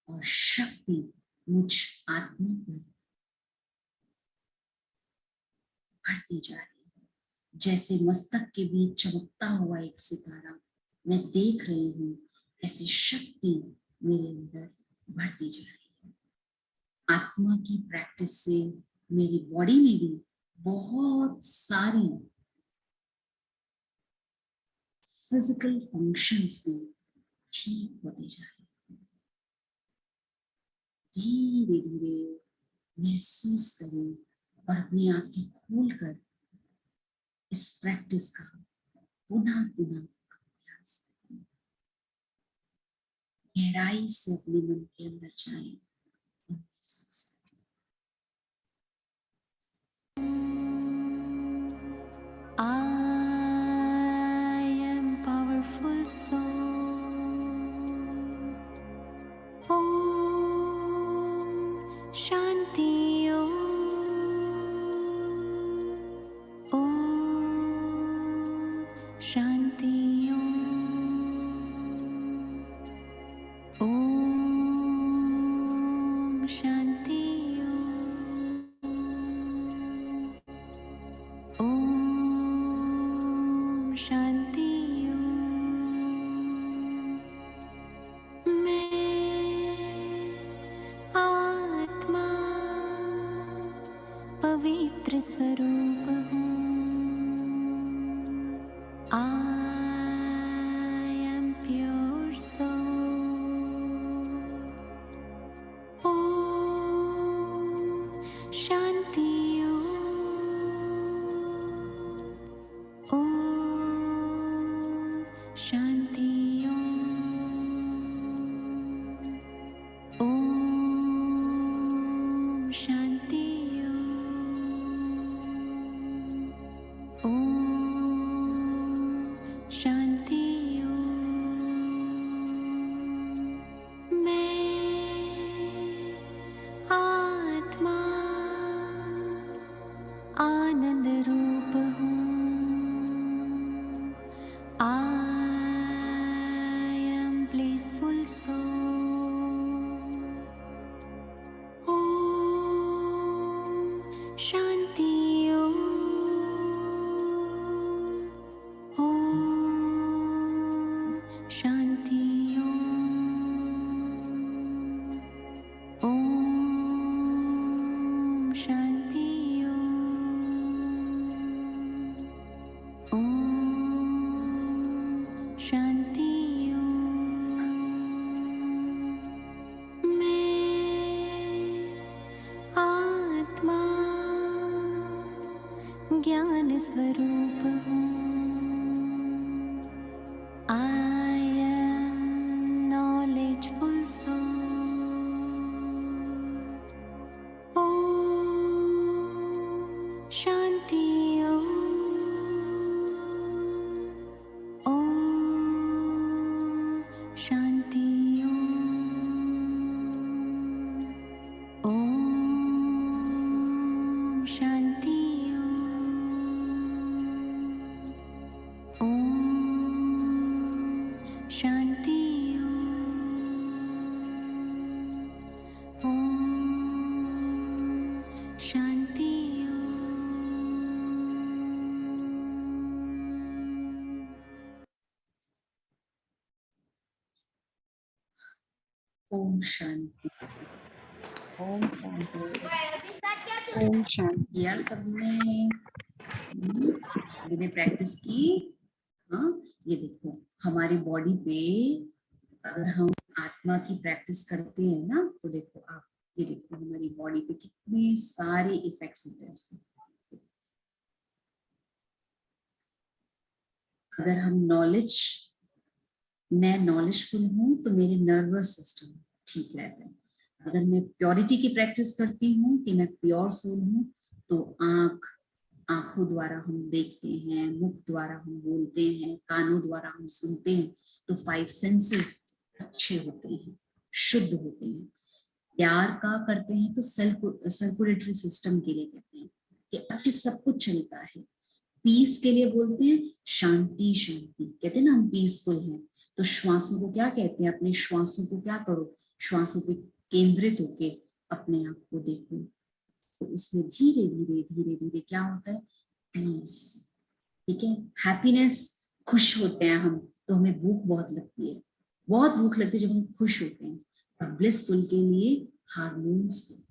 और शक्ति मुझ आत्मा पर बढ़ती जा रही है। जैसे मस्तक के बीच चमकता हुआ एक सितारा मैं देख रही हूँ, ऐसी शक्ति मेरे अंदर बढ़ती जा रही है। आत्मा की प्रैक्टिस से मेरी बॉडी में भी बहुत सारी फिजिकल फंक्शंस में ठीक होते जा रहे हैं। धीरे धीरे महसूस करें और अपनी आंखें खोलकर इस प्रैक्टिस का पुनः पुनः अभ्यास करें, गहराई से अपने मन के अंदर जाएं और महसूस करें। I am powerful soul. Om Shanti Om. Om Shanti Om. Om Shanti Om. Om Shanti Om. मैं आत्मा पवित्र स्वरूप हूँ। I am pure soul. Om Shanti Om. Om Shanti Om. Om Shanti Om. Om Shanti Om. मैं आत्मा आनंद रूप हूँ। I am blissful soul. Om Shanti Om. Om Shanti Om. Om Shanti Om. Om Shanti Om. मैं आत्मा ज्ञान स्वरूप हूँ। I am knowledgeful soul. Om Shanti Om. Om Shanti Om. Om Shanti Om. Om Shanti Om. Om Shanti Om. Om Shanti. Om Shanti. Om Shanti. किया सबने? सभी ने प्रैक्टिस की? हाँ, ये देखो हमारी बॉडी पे अगर हम आत्मा की प्रैक्टिस करते हैं ना, तो देखो आप ये देखो हमारी बॉडी पे कितने सारे इफेक्ट्स होते हैं उसके। अगर हम मैं नॉलेजफुल हूँ तो मेरे नर्वस सिस्टम ठीक रहता है। अगर मैं प्योरिटी की प्रैक्टिस करती हूँ कि मैं प्योर सोल हूँ, तो आंखों द्वारा हम देखते हैं, मुख द्वारा हम बोलते हैं, कानों द्वारा हम सुनते हैं, तो 5 सेंसेस अच्छे होते हैं, शुद्ध होते हैं। प्यार का करते हैं तो सर्कुलेटरी सिस्टम के लिए कहते हैं कि अच्छे सब कुछ चलता है। पीस के लिए बोलते हैं शांति शांति, कहते हैं ना हम पीसफुल हैं। तो श्वासों को क्या कहते हैं? अपने श्वासों को क्या करो, श्वासों पे केंद्रित होके अपने आप को देखो, तो इसमें धीरे धीरे धीरे धीरे क्या होता है? पीस। ठीक है, हैप्पीनेस, खुश होते हैं हम तो हमें भूख बहुत लगती है, बहुत भूख लगती है जब हम खुश होते हैं। और ब्लिसफुल के लिए हार्मोन्स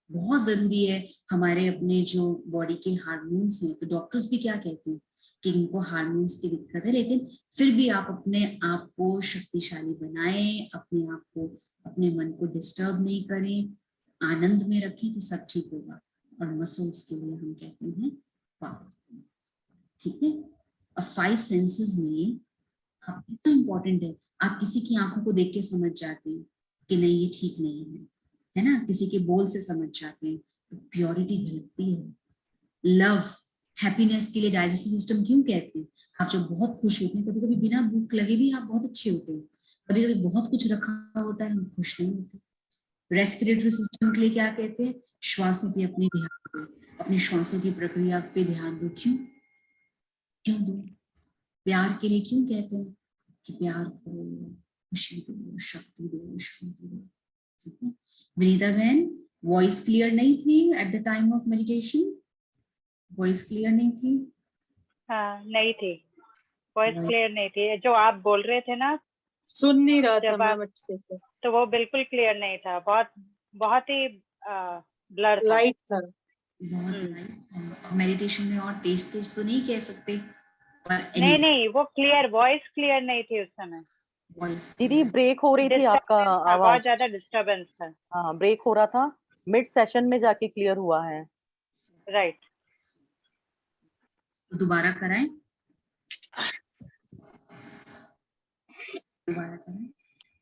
बहुत जरूरी है। हमारे अपने जो बॉडी के हार्मोन्स हैं, तो डॉक्टर्स भी क्या कहते हैं कि इनको हार्मोन्स की दिक्कत है, लेकिन फिर भी आप अपने आप को शक्तिशाली बनाएं, अपने आप को, अपने मन को डिस्टर्ब नहीं करें, आनंद में रखें, तो सब ठीक होगा। और मसल्स के लिए हम कहते हैं पावर। ठीक है। अब 5 सेंसेस में आप कितना इंपॉर्टेंट है, आप किसी की आंखों को देख के समझ जाते हैं कि नहीं ये ठीक नहीं है ना, किसी के बोल से समझ जाते हैं, तो प्योरिटी झलकती है। लव, हैप्पीनेस के लिए डाइजेस्टिव सिस्टम क्यों कहते हैं, आप जब बहुत खुश होते हैं, कभी कभी बिना भूख लगे भी आप बहुत अच्छे होते हैं, कभी कभी बहुत कुछ रखा होता है हम खुश नहीं होते। रेस्पिरेटरी सिस्टम के लिए क्या कहते हैं, श्वासों पे अपने ध्यान दो, अपनी श्वासों की प्रक्रिया पे ध्यान दो। क्यों दो? प्यार के लिए क्यों कहते हैं कि प्यार करो, खुशी दो, शक्ति दो, शांति दो। ठीक है। विनीता बहन, वॉइस क्लियर नहीं थी at the time of meditation? Voice clear नहीं थी? हाँ, नहीं थी, वॉइस क्लियर नहीं थी। जो आप बोल रहे थे ना, सुन नहीं रहा था जब मैम अच्छे से, तो वो बिल्कुल क्लियर नहीं था, बहुत ही ब्लर था, लाइट था। बहुत लाइट। मेडिटेशन में और तेज तेज तो नहीं कह सकते, पर नहीं, वो क्लियर, वॉइस क्लियर नहीं थी उस समय। वॉइस दीदी ब्रेक हो रही थी आपका बहुत आवाज, ज्यादा डिस्टरबेंस था। हाँ ब्रेक हो रहा था, मिड सेशन में जाके क्लियर हुआ है। राइट। दोबारा कराएं? दोबारा कराएं?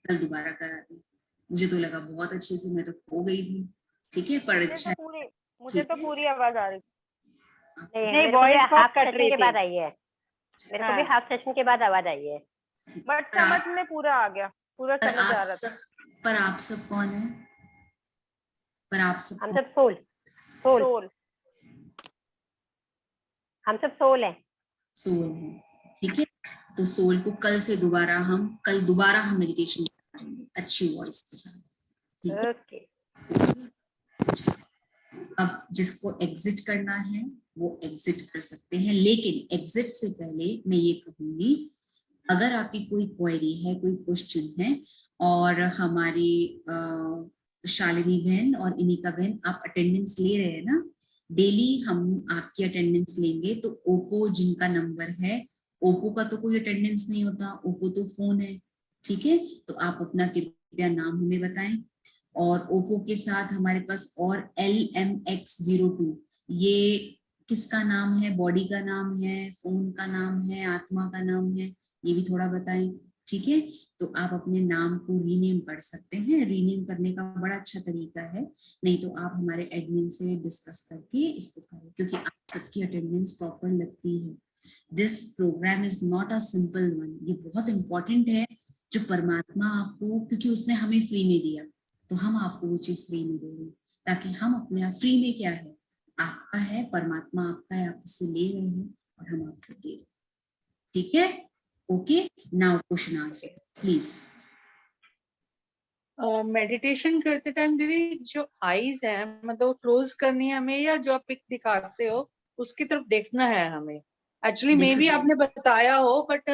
कल दोबारा करा दी, मुझे तो लगा बहुत अच्छे से, मैं तो खो गई थी। ठीक है, पर अच्छा, मुझे तो पूरी आवाज आ रही थी। नहीं, वॉइस हाफ कट सेशन रही के थी। बाद आई है, मेरे को भी हाफ सेशन के बाद आवाज आई है, बट समझ में पूरा आ गया, पूरा समझ आ रहा था। पर आप सब कौन है? पर आप सब हम सब सोल हम सब सोल है। सोल है। ठीक है, तो सोल को कल दोबारा हम मेडिटेशन करेंगे अच्छी वॉइस के साथ। ठीक है। ओके। अब जिसको एग्जिट करना है वो एग्जिट कर सकते हैं, लेकिन एग्जिट से पहले मैं ये कहूंगी, अगर आपकी कोई क्वेरी है, कोई क्वेश्चन है, और हमारी शालिनी बहन और इनिका बहन आप अटेंडेंस ले रहे हैं ना, डेली हम आपकी अटेंडेंस लेंगे, तो ओप्पो जिनका नंबर है, ओप्पो का तो कोई अटेंडेंस नहीं होता, ओप्पो तो फोन है। ठीक है, तो आप अपना कृपया नाम हमें बताएं, और ओप्पो के साथ हमारे पास और LMX02, ये किसका नाम है, बॉडी का नाम है, फोन का नाम है, आत्मा का नाम है, ये भी थोड़ा बताएं। ठीक है, तो आप अपने नाम को रीनेम कर सकते हैं, रीनेम करने का बड़ा अच्छा तरीका है, नहीं तो आप हमारे एडमिन से डिस्कस करके इसको करें, क्योंकि आप सबकी अटेंडेंस प्रॉपर लगती है। This program is not a simple one, ये बहुत इंपॉर्टेंट है, जो परमात्मा आपको, क्योंकि उसने हमें फ्री में दिया, तो हम आपको वो चीज फ्री में देंगे, ताकि हम अपने आप, फ्री में क्या है, आपका है, परमात्मा आपका है, आप उससे ले रहे हैं और हम आपको दे रहे हैं। ठीक है, okay, now question answer please. Meditation करते टाइम दीदी जो आईज है, मतलब क्लोज करनी है हमें, या जो आप पिक दिखाते हो उसकी तरफ देखना है हमें? एक्चुअली मे भी आपने बताया हो, बट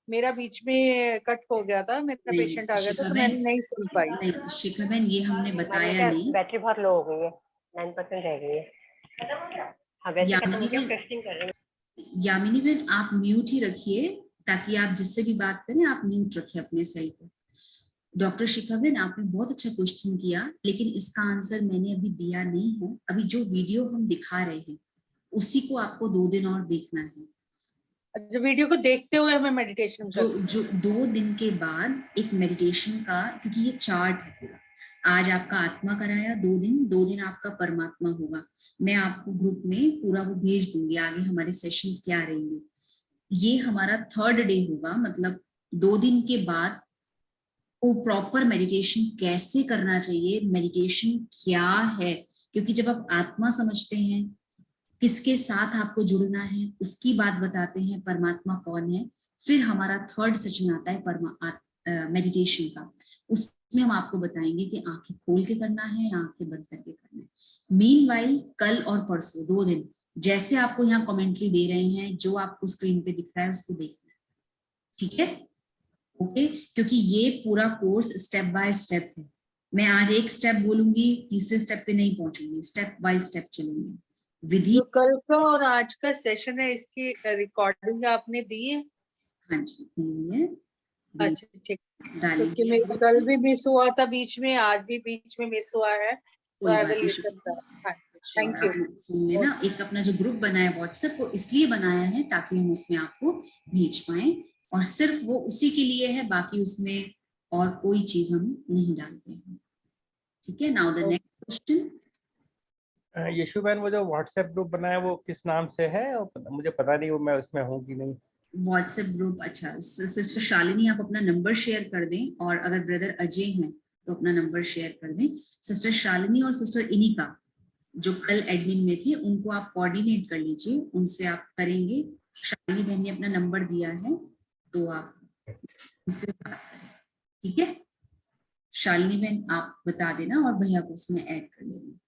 मेरा बीच में कट हो गया था, मेरा पेशेंट आ गया था, तो मैंने नहीं सुन पाई। नहीं शिखा बहन, ये हमने बताया नहीं। बैटरी बहुत लो हो गई है, 9% रह गई है। हाँ, वैसे खत्म हो गया, टेस्टिंग कर रहे हैं। यामिनी बहन आप म्यूट ही रखिए, ताकि आप जिससे भी बात करें आप म्यूट रखिए अपने सही को। डॉक्टर शिखा बहन, आपने बहुत अच्छा क्वेश्चन किया, लेकिन इसका आंसर मैंने अभी दिया नहीं है। अभी जो वीडियो हम दिखा रहे हैं उसी को आपको 2 दिन और देखना है। जो वीडियो को देखते हुए हमें मेडिटेशन जो 2 दिन के बाद एक मेडिटेशन का, क्योंकि ये चार्ट है पूरा, आज आपका आत्मा कराया 2 दिन आपका परमात्मा होगा। मैं आपको ग्रुप में पूरा वो भेज दूंगी, आगे हमारे सेशंस क्या रहेंगे। ये हमारा 3rd डे होगा, मतलब 2 दिन के बाद वो प्रॉपर मेडिटेशन कैसे करना चाहिए, मेडिटेशन क्या है, क्योंकि जब आप आत्मा समझते हैं, किसके साथ आपको जुड़ना है, उसकी बात बताते हैं, परमात्मा कौन है, फिर हमारा 3rd सेशन आता है मेडिटेशन का। उसमें हम आपको बताएंगे कि आंखें खोल के करना है या आंखें बंद करके करना है। मीनवाइल कल और परसों 2 दिन जैसे आपको यहाँ कमेंट्री दे रहे हैं, जो आपको स्क्रीन पे दिख रहा है उसको देखना है। ठीक है, ओके, क्योंकि ये पूरा कोर्स स्टेप बाय स्टेप है। मैं आज एक स्टेप बोलूंगी, तीसरे स्टेप पे नहीं पहुंचूंगी, स्टेप बाय स्टेप चलेंगे। विधि जो कल का और आज का सेशन है, इसकी रिकॉर्डिंग आपने दी है? हाँ जी, दी है। अच्छा, ठीक, डालेंगे। क्योंकि मेरा कल भी मिस हुआ था बीच में, आज भी बीच में मिस हुआ है, तो I will listen that. Thank you. आप सुन लेना, एक अपना जो ग्रुप बनाया व्हाट्सएप वो इसलिए बनाया है ताकि हम उसमें आपको भेज पाए, और सिर्फ वो उसी के लिए है, बाकी उसमें और कोई चीज हम नहीं डालते हैं। ठीक है, now the next question. Yashu बहन, वो जो व्हाट्सएप ग्रुप बनाया वो किस नाम से है? मुझे पता नहीं वो मैं उसमें हूँ कि नहीं। व्हाट्सएप ग्रुप, अच्छा सिस्टर शालिनी आप अपना नंबर शेयर कर दें, और अगर ब्रदर अजय हैं तो अपना नंबर शेयर कर दें। सिस्टर शालिनी और सिस्टर इनिका जो कल एडमिन में थे उनको आप कोऑर्डिनेट कर लीजिए, उनसे आप करेंगे। शालिनी बहन ने अपना नंबर दिया है तो आप उनसे बात करें, ठीक है। शालिनी बहन आप बता देना और भैया को उसमें ऐड कर लेना।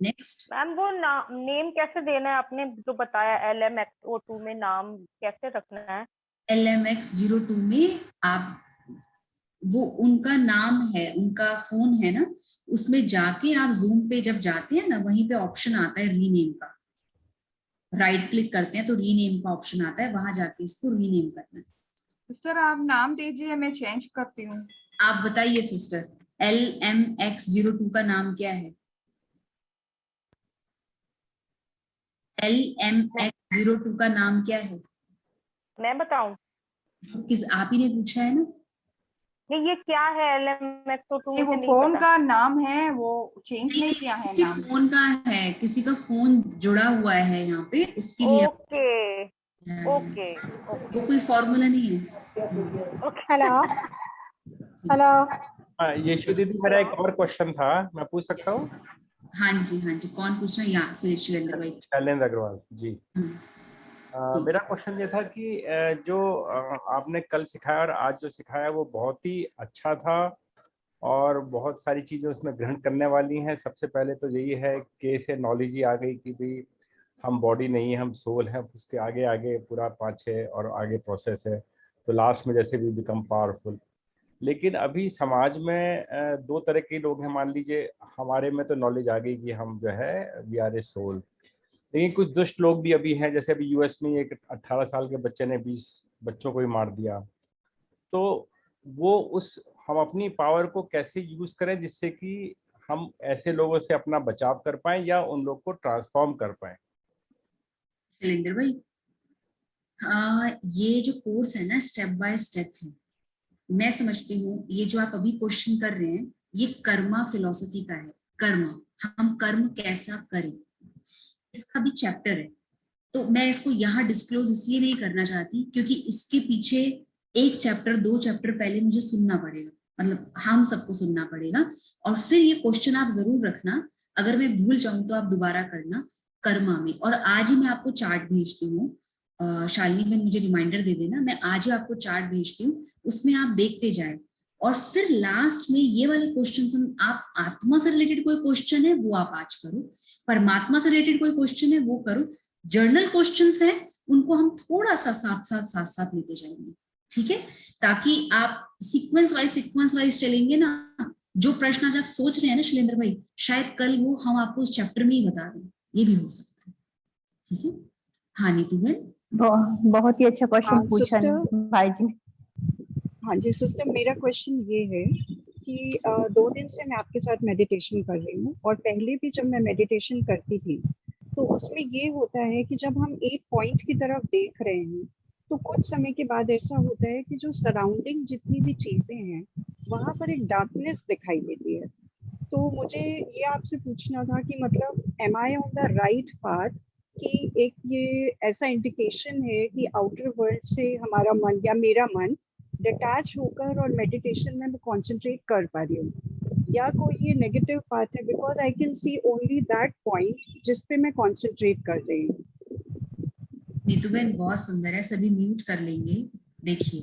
नेक्स्ट मैम वो नेम कैसे देना है? आपने जो बताया LMX02 में नाम कैसे रखना है? LMX02 में आप, वो उनका नाम है, उनका फोन है ना, उसमें जाके आप जूम पे जब जाते हैं ना, वहीं पे ऑप्शन आता है रीनेम का, राइट क्लिक करते हैं तो रीनेम का ऑप्शन आता है, वहां जाके इसको रीनेम करना है। सर आप नाम दीजिए, मैं चेंज करती हूँ। आप बताइए सिस्टर, LMX02 का नाम क्या है? LMX02 का नाम क्या है? मैं बताऊं? किस, आप ही ने पूछा है ना। नहीं, ये क्या है LMX02? वो फोन का नाम है, वो चेंज नहीं किया है किसी नाम। फोन का है, किसी का फोन जुड़ा हुआ है यहाँ पे, इसके लिए। ओके ओके वो कोई फॉर्मूला नहीं है। Hello hello. यशु दीदी, मेरा एक और क्वेश्चन था, मैं पूछ सकता हूँ? हाँ जी हाँ जी, कौन पूछ रहा है? यहाँ से शैलेंद्र भाई। शैलेंद्र अग्रवाल जी। मेरा क्वेश्चन ये था कि जो आपने कल सिखाया और आज जो सिखाया वो बहुत ही अच्छा था, और बहुत सारी चीज़ें उसमें ग्रहण करने वाली हैं। सबसे पहले तो यही है कि से नॉलेज ही आ गई कि भाई हम बॉडी नहीं है, हम सोल हैं। उसके आगे आगे पूरा 5-6 और आगे प्रोसेस है, तो लास्ट में जैसे भी बिकम पावरफुल। लेकिन अभी समाज में दो तरह के लोग हैं। मान लीजिए हमारे में तो नॉलेज आ गई कि हम जो है वी आर ए सोल, लेकिन कुछ दुष्ट लोग भी अभी हैं। जैसे अभी यूएस में एक 18 साल के बच्चे ने 20 बच्चों को ही मार दिया। तो वो उस, हम अपनी पावर को कैसे यूज करें जिससे कि हम ऐसे लोगों से अपना बचाव कर पाएं या उन लोग को ट्रांसफॉर्म कर पाएं? शैलेंद्र भाई, ये जो कोर्स है ना, स्टेप बाय स्टेप है। मैं समझती हूँ ये जो आप अभी क्वेश्चन कर रहे हैं ये कर्मा फिलॉसफी का है। कर्मा, हम कर्म कैसा करें, इसका भी चैप्टर है। तो मैं इसको यहाँ डिस्क्लोज इसलिए नहीं करना चाहती क्योंकि इसके पीछे 1 चैप्टर 2 चैप्टर पहले मुझे सुनना पड़ेगा, मतलब हम सबको सुनना पड़ेगा, और फिर ये क्वेश्चन आप जरूर रखना। अगर मैं भूल जाऊं तो आप दोबारा करना कर्मा में। और आज ही मैं आपको चार्ट भेजती हूँ, शालिनी बहन मुझे रिमाइंडर दे देना, मैं आज ही आपको चार्ट भेजती हूँ, उसमें आप देखते जाए। और फिर लास्ट में ये वाले क्वेश्चन, आप आत्मा से रिलेटेड कोई क्वेश्चन है वो आप आज करो, परमात्मा से रिलेटेड कोई क्वेश्चन है वो करो, जर्नल क्वेश्चंस हैं उनको हम थोड़ा सा साथ साथ लेते जाएंगे, ठीक है, ताकि आप सीक्वेंस वाइज चलेंगे ना। जो प्रश्न आज आप सोच रहे हैं ना शैलेंद्र भाई, शायद कल वो हम आपको उस चैप्टर में ही बता दें, ये भी हो सकता है, ठीक है। हाँ नीतू बहन, बहुत ही अच्छा क्वेश्चन पूछा भाई जी। हाँ जी सिस्टर, मेरा क्वेश्चन ये है कि 2 दिन से मैं आपके साथ मेडिटेशन कर रही हूँ, और पहले भी जब मैं मेडिटेशन करती थी तो उसमें ये होता है कि जब हम एक पॉइंट की तरफ देख रहे हैं तो कुछ समय के बाद ऐसा होता है कि जो सराउंडिंग जितनी भी चीजें हैं वहां पर एक डार्कनेस दिखाई देती है। तो मुझे ये आपसे पूछना था कि मतलब am I on the right path, कि एक ये ऐसा इंडिकेशन है कि आउटर वर्ल्ड से हमारा मन या मेरा मन डिटैच होकर और मेडिटेशन में मैं कंसंट्रेट कर पा रही हूँ, या कोई ये नेगेटिव पाथ है? Because I can see only that point जिस पे मैं कंसंट्रेट कर रही हूँ। नीतू बहन बहुत सुंदर है, सभी म्यूट कर लेंगे। देखिए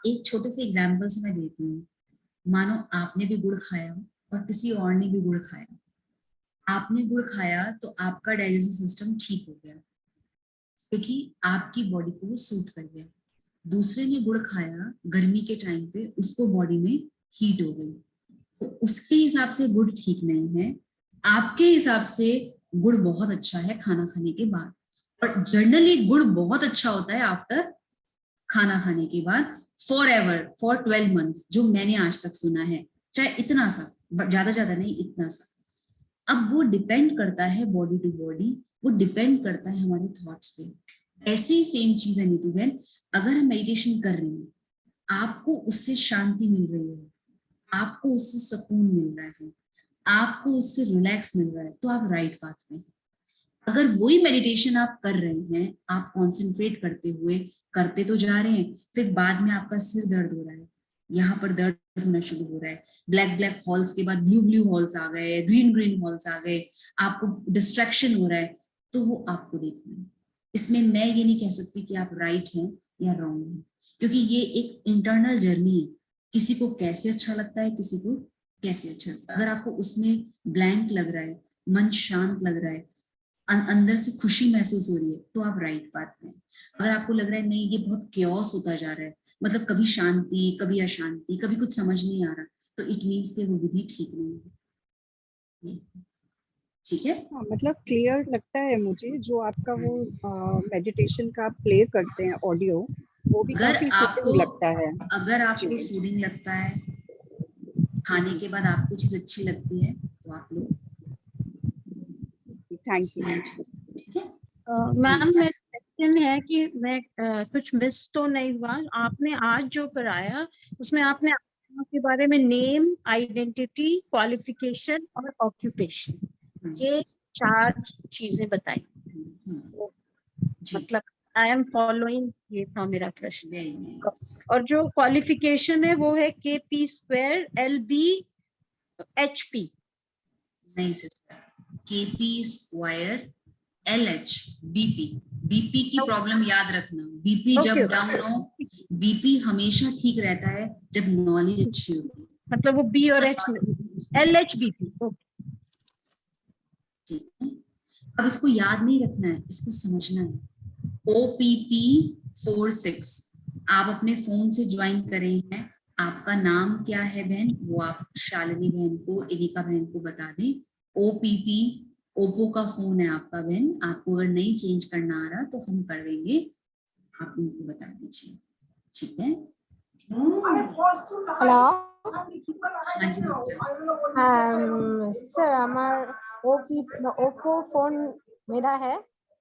एक छोटे से एग्जाम्पल से मैं देती हूँ। मानो आपने भी गुड़ खाया और किसी और ने भी गुड़ खाया। आपने गुड़ खाया तो आपका डाइजेस्टिव सिस्टम ठीक हो गया क्योंकि आपकी बॉडी को वो सूट कर गया। दूसरे ने गुड़ खाया गर्मी के टाइम पे, उसको बॉडी में हीट हो गई, तो उसके हिसाब से गुड़ ठीक नहीं है, आपके हिसाब से गुड़ बहुत अच्छा है खाना खाने के बाद। और जनरली गुड़ बहुत अच्छा होता है आफ्टर खाना खाने के बाद, फॉर एवर, फॉर 12 मंथ्स, जो मैंने आज तक सुना है, चाहे इतना सा, ज्यादा नहीं, इतना सा। अब वो डिपेंड करता है बॉडी टू बॉडी, वो डिपेंड करता है हमारे थॉट्स पे। ऐसे ही सेम चीज है नीतू बहन, अगर हम मेडिटेशन कर रहे हैं, आपको उससे शांति मिल रही है, आपको उससे सुकून मिल रहा है, आपको उससे रिलैक्स मिल रहा है, तो आप राइट पाथ पे हैं। अगर वही मेडिटेशन आप कर रहे हैं, आप कॉन्सेंट्रेट करते हुए करते तो जा रहे हैं, फिर बाद में आपका सिर दर्द हो रहा है, यहाँ पर दर्द होना शुरू हो रहा है, ब्लैक ब्लैक हॉल्स के बाद ब्लू ब्लू हॉल्स आ गए, ग्रीन ग्रीन हॉल्स आ गए, आपको डिस्ट्रैक्शन हो रहा है, तो वो आपको देखना है। इसमें मैं ये नहीं कह सकती कि आप राइट हैं या रॉन्ग हैं, क्योंकि ये एक इंटरनल जर्नी है। किसी को कैसे अच्छा लगता है, किसी को कैसे अच्छा लगता है। अगर आपको उसमें ब्लैंक लग रहा है, मन शांत लग रहा है, अंदर से खुशी महसूस हो रही है, तो आप राइट पाथ पे हैं। अगर आपको लग रहा है नहीं ये बहुत क्योस होता जा रहा है, मतलब कभी शांति कभी अशांति, कभी कुछ समझ नहीं आ रहा, तो इट मीन्स कि वो विधि ठीक नहीं है। ठीक है, हाँ, मतलब क्लियर लगता है मुझे। जो आपका वो मेडिटेशन का आप प्ले करते हैं ऑडियो, वो भी अगर काफी आपको सूदिंग लगता है। अगर आपको जी। सूदिंग लगता है, खाने के बाद आपको चीज अच्छी लगती है, तो आप लोग थैंक यू। ठीक है। मैम मेरा क्वेश्चन है कि मैं कुछ मिस तो नहीं हुआ, आपने आज जो कराया उसमें आपने के बारे में नेम, आइडेंटिटी, क्वालिफिकेशन और ऑक्यूपेशन, ये 4 चीजें बताई। मतलब आई एम फॉलोइंग, ये था मेरा प्रश्न। और जो क्वालिफिकेशन है वो है KP² LB HP। नहीं sister, KP² LH BP। BP की प्रॉब्लम याद रखना, बीपी जब डाउन हो, बीपी हमेशा ठीक रहता है जब नॉलेज अच्छी होती है। मतलब वो B और H, LHBP। ठीक है, अब इसको याद नहीं रखना है, इसको समझना है। OPP46 आप अपने फोन से ज्वाइन करें हैं। आपका नाम क्या है बहन, वो आप शालिनी बहन को, एनिका बहन को बता दें। OPP ओप्पो का फोन है आपका बहन, आपको अगर नहीं चेंज करना आ रहा तो हम कर देंगे, आप उनको बता दीजिए। ठीक है। हेलो। हाँ जी सिस्टर। सर हमार ओप्पो फोन मेरा है।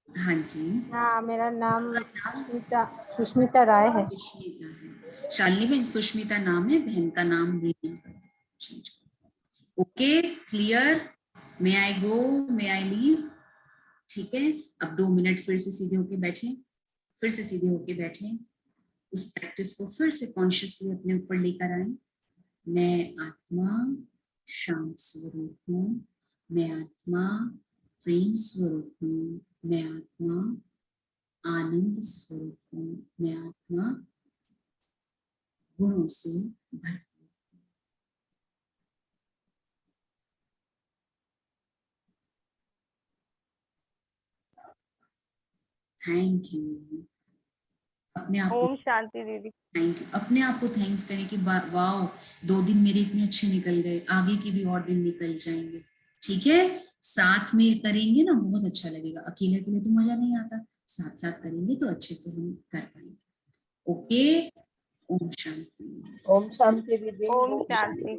हाँ जी। हाँ, मेरा नाम सुष्मिता राय है। सुष्मिता है, शालिनी बहन सुष्मिता नाम है, बहन का नाम रीनेम कर दो। Okay, clear. May I go, may I leave. ठीक है, अब 2 मिनट फिर से सीधे होके बैठे, फिर से सीधे होके बैठे। उस प्रैक्टिस को फिर से कॉन्शियसली अपने ऊपर लेकर आए। मैं आत्मा शांत स्वरूप हूँ, मैं आत्मा प्रेम स्वरूप हूँ, मैं आत्मा आनंद स्वरूप हूँ, मैं आत्मा गुणों से भरपूर। Thank you. अपने आप ओम शांति दीदी। Thank you. अपने आप को थैंक्स करें कि वाओ 2 दिन मेरे इतने अच्छे निकल गए, आगे के भी और दिन निकल जाएंगे। ठीक है, साथ में करेंगे ना बहुत अच्छा लगेगा, अकेले अकेले तो मजा नहीं आता, साथ साथ करेंगे तो अच्छे से हम कर पाएंगे। ओके, ओम शांति। ओम शांति दीदी। ओम शांति।